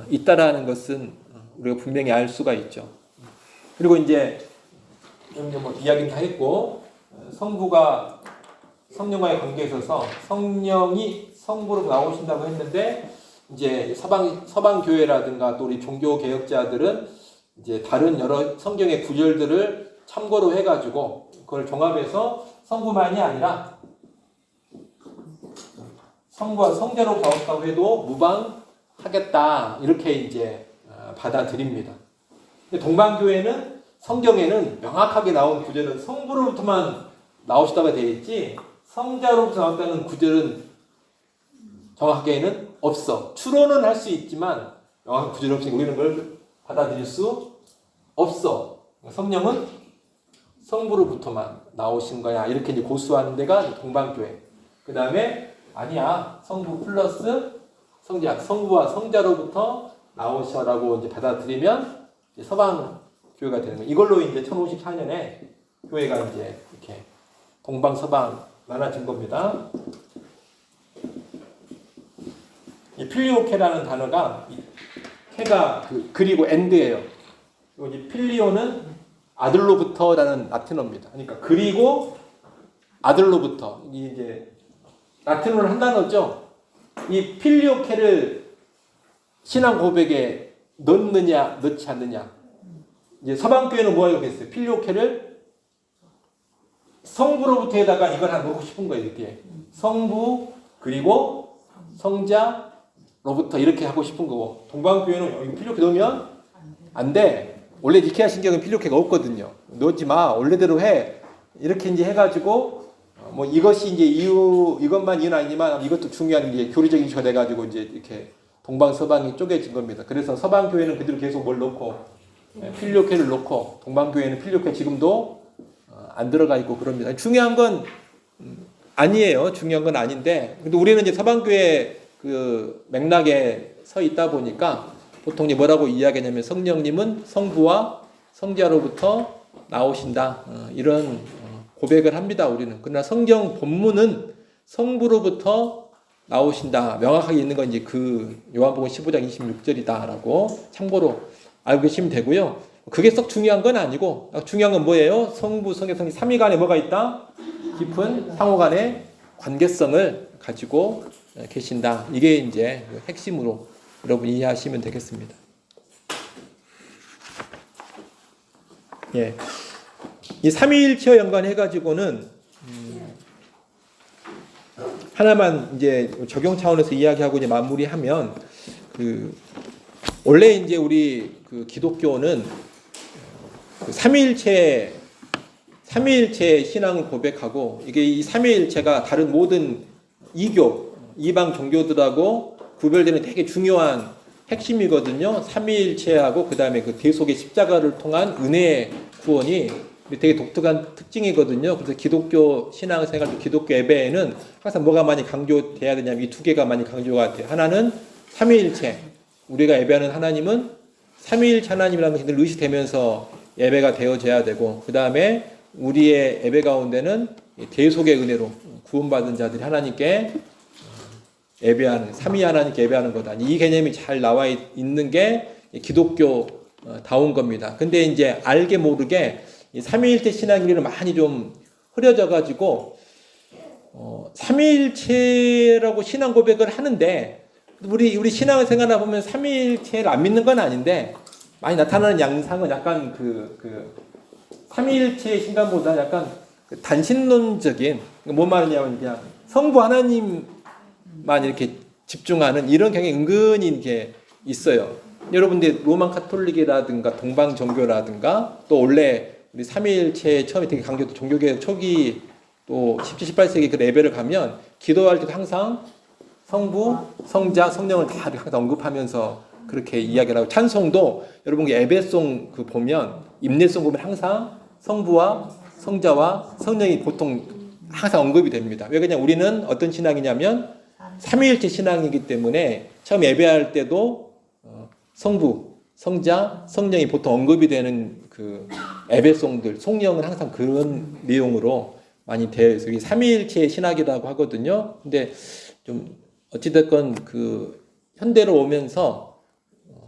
있다라는 것은 우리가 분명히 알 수가 있죠. 그리고 이제 뭐 이야기는 다 했고 성부가 성령과의 관계에 있어서 성령이 성부로 나오신다고 했는데 이제 서방 교회라든가 또 우리 종교 개혁자들은 이제 다른 여러 성경의 구절들을 참고로 해가지고 그걸 종합해서 성부만이 아니라 성부와 성자로 나왔다고 해도 무방하겠다 이렇게 이제 받아들입니다. 근데 동방교회는 성경에는 명확하게 나온 구절은 성부로부터만 나오시다가 되어 있지 성자로부터 나왔다는 구절은 정확하게는 없어. 추론은 할 수 있지만 명확한 구절이 없으니까 우리는 그걸 받아들일 수 없어. 성령은 성부로부터만 나오신 거야. 이렇게 이제 고수하는 데가 동방교회. 그 다음에 아니야. 성부 플러스 성자. 성부와 성자로부터 나오셔라고 이제 받아들이면 이제 서방교회가 되는 거예요. 이걸로 이제 1054년에 교회가 이제 이렇게 동방 서방 나눠진 겁니다. 이 필리오케라는 단어가 케가 그리고 엔드예요. 그리고 이제 필리오는 아들로부터라는 라틴어입니다. 그러니까 그리고 아들로부터 이제 라틴어를 한 단어죠. 이 필리오케를 신앙 고백에 넣느냐 넣지 않느냐. 이제 서방교회는 뭐 하려고 했어요? 필리오케를 성부로부터에다가 이걸 하나 넣고 싶은 거예요. 이렇게 성부 그리고 성자 로부터 이렇게 하고 싶은 거고 동방교회는 이거 필요케 넣으면 안 돼. 원래 니케아 신경은 필요케가 없거든요. 넣지 마. 원래대로 해. 이렇게 이제 해가지고 뭐 이것이 이제 이것만 이유는 아니지만 이것도 중요한 이제 교리적인 이슈가 돼가지고 이제 이렇게 동방 서방이 쪼개진 겁니다. 그래서 서방 교회는 그대로 계속 뭘 넣고 필요케를 넣고 동방 교회는 필요케 지금도 안 들어가 있고 그럽니다. 중요한 건 아니에요. 중요한 건 아닌데, 근데 우리는 이제 서방 교회 그 맥락에 서 있다 보니까 보통 이제 뭐라고 이야기하냐면 성령님은 성부와 성자로부터 나오신다. 이런 고백을 합니다. 우리는. 그러나 성경 본문은 성부로부터 나오신다. 명확하게 있는 건 이제 그 요한복음 15장 26절이다라고 참고로 알고 계시면 되고요. 그게 썩 중요한 건 아니고 중요한 건 뭐예요? 성부, 성자, 성령 삼위 간에 뭐가 있다? 깊은 상호 간의 관계성을 가지고 계신다. 이게 이제 핵심으로 여러분 이해하시면 되겠습니다. 예. 이 삼위일체와 연관해가지고는 하나만 이제 적용 차원에서 이야기하고 이제 마무리하면 원래 이제 우리 그 기독교는 그 삼위일체 신앙을 고백하고 이게 이 삼위일체가 다른 모든 이방 종교들하고 구별되는 되게 중요한 핵심이거든요. 삼위일체하고 그 다음에 그 대속의 십자가를 통한 은혜의 구원이 되게 독특한 특징이거든요. 그래서 기독교 신앙생활, 기독교 예배에는 항상 뭐가 많이 강조돼야 되냐면 이 두 개가 많이 강조가 돼요. 하나는 삼위일체. 우리가 예배하는 하나님은 삼위일체 하나님이라는 것이 늘 의식되면서 예배가 되어져야 되고, 그 다음에 우리의 예배 가운데는 대속의 은혜로 구원받은 자들이 하나님께 예배하는, 삼위 하나님께 예배하는 거다. 이 개념이 잘 나와 있는 게 기독교다운 겁니다. 근데 이제 알게 모르게 이 삼위일체 신앙이 많이 좀 흐려져 가지고 삼위일체라고 신앙 고백을 하는데 우리 신앙을 생각해 보면 삼위일체를 안 믿는 건 아닌데 많이 나타나는 양상은 약간 그 삼위일체 신앙보다 약간 단신론적인, 뭔 말이냐면 그냥 성부 하나님만 이렇게 집중하는 이런 경향이 은근히 이렇게 있어요. 여러분들 로만 카톨릭이라든가 동방 종교라든가 또 원래 우리 삼위일체 처음에 되게 강조도 종교개혁 초기 또 17, 18세기 그 레벨을 가면 기도할 때도 항상 성부, 성자, 성령을 다 항상 언급하면서 그렇게 이야기를 하고, 찬송도 여러분 예배송 그 보면 임내송 보면 항상 성부와 성자와 성령이 보통 항상 언급이 됩니다. 왜 그냥 우리는 어떤 신앙이냐면 삼위일체 신앙이기 때문에 처음 예배할 때도 성부, 성자, 성령이 보통 언급이 되는 그 예배송들, 송영은 항상 그런 내용으로 많이 되어 있어요. 이게 삼위일체 신학이라고 하거든요. 근데 좀 어찌됐건 그 현대로 오면서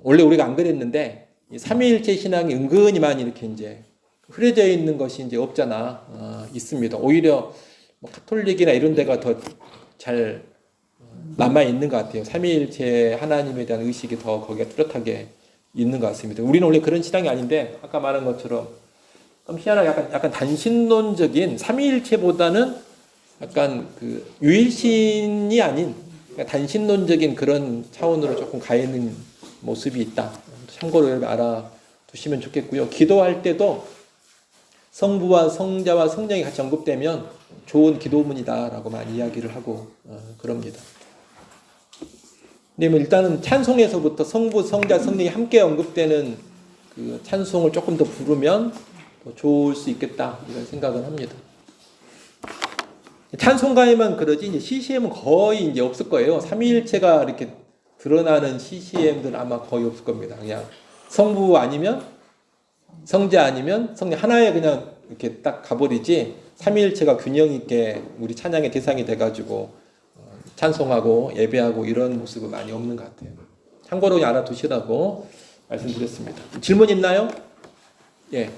원래 우리가 안 그랬는데 이 삼위일체 신앙이 은근히 많이 이렇게 이제 흐려져 있는 것이 이제 없잖아 있습니다. 오히려 뭐 카톨릭이나 이런 데가 더 잘 남아 있는 것 같아요. 삼위일체 하나님에 대한 의식이 더 거기가 뚜렷하게 있는 것 같습니다. 우리는 원래 그런 신앙이 아닌데 아까 말한 것처럼 좀 희한하게 약간 단신론적인 삼위일체보다는 약간 그 유일신이 아닌 단신론적인 그런 차원으로 조금 가 있는 모습이 있다. 참고로 여러분 알아두시면 좋겠고요. 기도할 때도 성부와 성자와 성령이 같이 언급되면 좋은 기도문이다라고 많이 이야기를 하고 그럽니다. 근데 뭐 일단은 찬송에서부터 성부, 성자, 성령이 함께 언급되는 그 찬송을 조금 더 부르면 더 좋을 수 있겠다 이런 생각을 합니다. 찬송가에만 그러지 이제 CCM은 거의 이제 없을 거예요. 삼위일체가 이렇게 드러나는 CCM들은 아마 거의 없을 겁니다. 그냥 성부 아니면 성자 아니면 성령 하나에 그냥 이렇게 딱 가버리지 삼위일체가 균형 있게 우리 찬양의 대상이 돼가지고 찬송하고 예배하고 이런 모습은 많이 없는 것 같아요. 참고로 알아두시라고 말씀드렸습니다. 질문 있나요? 예.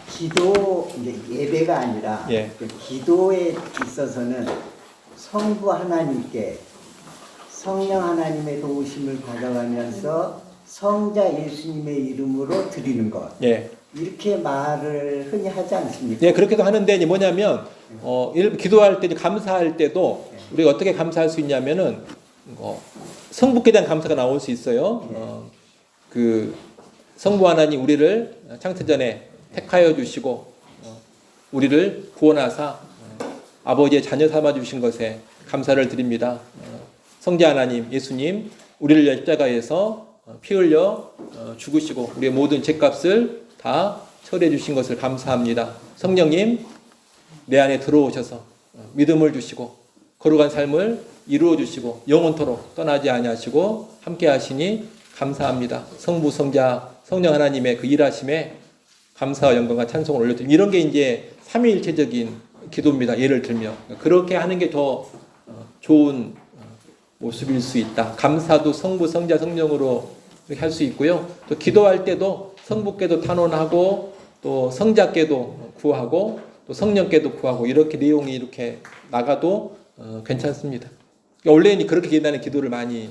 기도 이제 예배가 아니라 예. 그 기도에 있어서는 성부 하나님께 성령 하나님의 도우심을 받아가면서 성자 예수님의 이름으로 드리는 것. 예. 이렇게 말을 흔히 하지 않습니까? 예, 그렇게도 하는데 이제 뭐냐면 기도할 때 감사할 때도 우리가 어떻게 감사할 수 있냐면은 성부께 대한 감사가 나올 수 있어요. 그 성부 하나님 우리를 창세전에 택하여 주시고 우리를 구원하사 아버지의 자녀 삼아 주신 것에 감사를 드립니다. 성자 하나님, 예수님, 우리를 위해 십자가에서 피 흘려 죽으시고 우리의 모든 죄값을 다 처리해 주신 것을 감사합니다. 성령님, 내 안에 들어오셔서 믿음을 주시고 거룩한 삶을 이루어 주시고 영원토록 떠나지 아니하시고 함께 하시니 감사합니다. 성부, 성자, 성령 하나님의 그 일하심에 감사와 영광과 찬송을 올려드립니다. 이런 게 이제 삼위일체적인 기도입니다. 예를 들면 그렇게 하는 게 더 좋은 모습일 수 있다. 감사도 성부, 성자, 성령으로 이렇게 할 수 있고요. 또 기도할 때도 성부께도 탄원하고 또 성자께도 구하고 또 성령께도 구하고 이렇게 내용이 이렇게 나가도 괜찮습니다. 원래는 그렇게 기도하는 기도를 많이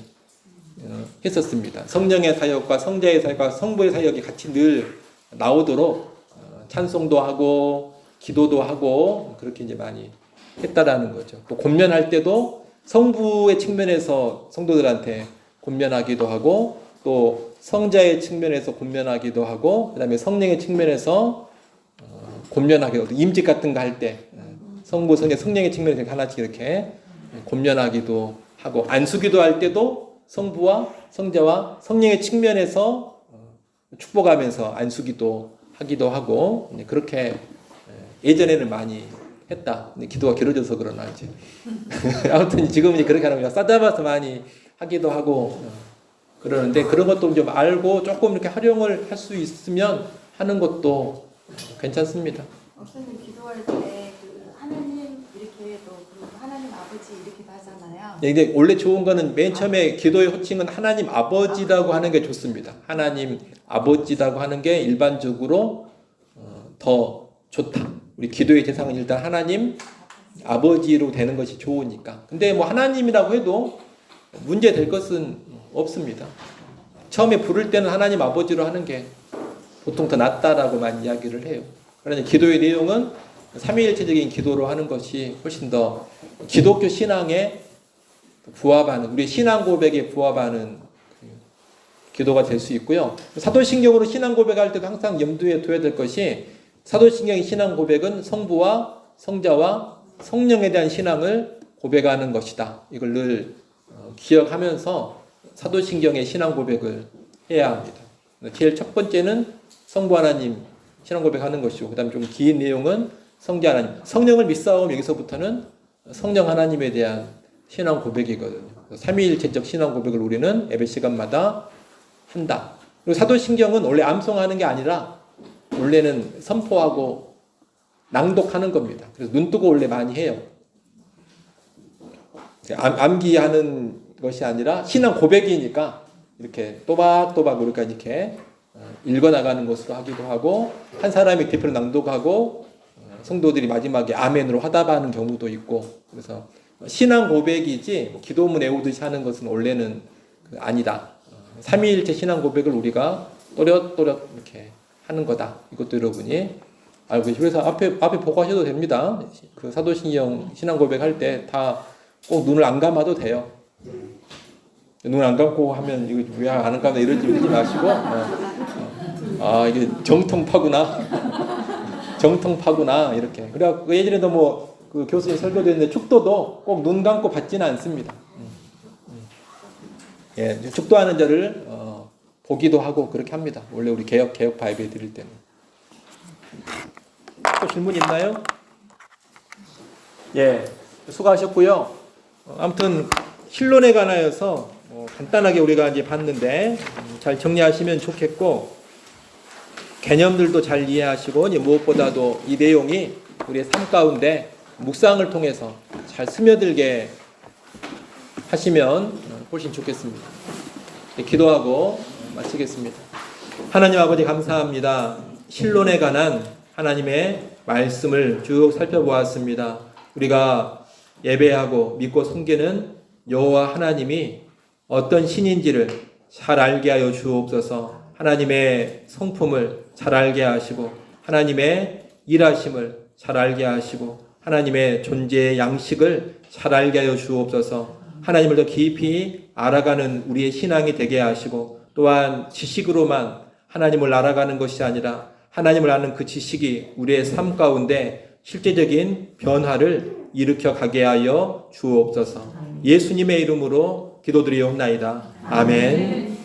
했었습니다. 성령의 사역과 성자의 사역과 성부의 사역이 같이 늘 나오도록 찬송도 하고 기도도 하고 그렇게 이제 많이 했다라는 거죠. 또 권면할 때도 성부의 측면에서 성도들한테 권면하기도 하고 또 성자의 측면에서 권면하기도 하고 그다음에 성령의 측면에서 권면하기도 하고 임직 같은 거 할 때 성부, 성자, 성령의 측면에서 하나씩 이렇게 권면하기도 하고 안수기도 할 때도 성부와 성자와 성령의 측면에서 축복하면서 안수기도 하기도 하고 그렇게 예전에는 많이 했다. 기도가 길어져서 그러나 이제 아무튼 지금은 그렇게 하는 거야. 싸잡아서 많이 하기도 하고 그러는데 그런 것도 좀 알고 조금 이렇게 활용을 할 수 있으면 하는 것도 괜찮습니다. 목사님 기도할 때 그 하나님 이렇게 또 하나님 아버지 이렇게 하잖아요. 네, 근데 원래 좋은 거는 맨 처음에 기도의 호칭은 하나님 아버지라고 하는 게 좋습니다. 하나님 아버지라고 하는 게 일반적으로 더 좋다. 우리 기도의 대상은 일단 하나님 아버지로 되는 것이 좋으니까. 근데 뭐 하나님이라고 해도 문제 될 것은 없습니다. 처음에 부를 때는 하나님 아버지로 하는 게 보통 더 낫다라고만 이야기를 해요. 그러니 기도의 내용은 삼위일체적인 기도로 하는 것이 훨씬 더 기독교 신앙에 부합하는 우리의 신앙 고백에 부합하는 기도가 될 수 있고요. 사도신경으로 신앙 고백할 때도 항상 염두에 둬야 될 것이 사도신경의 신앙 고백은 성부와 성자와 성령에 대한 신앙을 고백하는 것이다. 이걸 늘 기억하면서 사도신경의 신앙 고백을 해야 합니다. 제일 첫 번째는 성부 하나님 신앙 고백하는 것이고 그 다음에 좀 긴 내용은 성자 하나님, 성령을 믿사오면 여기서부터는 성령 하나님에 대한 신앙 고백이거든요. 삼위일체적 신앙 고백을 우리는 예배 시간마다 한다. 그리고 사도신경은 원래 암송하는 게 아니라 원래는 선포하고 낭독하는 겁니다. 그래서 눈 뜨고 원래 많이 해요. 암기하는 것이 아니라 신앙 고백이니까 이렇게 또박또박 우리가 이렇게 읽어나가는 것으로 하기도 하고 한 사람이 대표로 낭독하고 성도들이 마지막에 아멘으로 화답하는 경우도 있고 그래서 신앙 고백이지 기도문 외우듯이 하는 것은 원래는 아니다. 삼위일체 신앙 고백을 우리가 또렷또렷 이렇게 하는 거다. 이것도 여러분이 알고 계시고 그래서 앞에 보고 하셔도 됩니다. 그 사도신경 신앙 고백할 때 다 꼭 눈을 안 감아도 돼요. 눈 안 감고 하면 이거 왜 안 감나 이러지 마시고 아 이게 정통파구나 이렇게. 그래갖고 예전에도 뭐 그 교수님 설교도 했는데 축도도 꼭 눈 감고 받지는 않습니다. 예, 축도하는 자를 보기도 하고 그렇게 합니다. 원래 우리 개혁파 예배 드릴 때는. 또 질문 있나요? 예, 수고하셨고요. 아무튼 신론에 관하여서 간단하게 우리가 이제 봤는데 잘 정리하시면 좋겠고 개념들도 잘 이해하시고 무엇보다도 이 내용이 우리의 삶 가운데 묵상을 통해서 잘 스며들게 하시면 훨씬 좋겠습니다. 기도하고 마치겠습니다. 하나님 아버지 감사합니다. 신론에 관한 하나님의 말씀을 쭉 살펴보았습니다. 우리가 예배하고 믿고 섬기는 여호와 하나님이 어떤 신인지를 잘 알게 하여 주옵소서. 하나님의 성품을 잘 알게 하시고 하나님의 일하심을 잘 알게 하시고 하나님의 존재의 양식을 잘 알게 하여 주옵소서. 하나님을 더 깊이 알아가는 우리의 신앙이 되게 하시고 또한 지식으로만 하나님을 알아가는 것이 아니라 하나님을 아는 그 지식이 우리의 삶 가운데 실제적인 변화를 일으켜 가게 하여 주옵소서. 예수님의 이름으로 기도드리옵나이다. 아멘.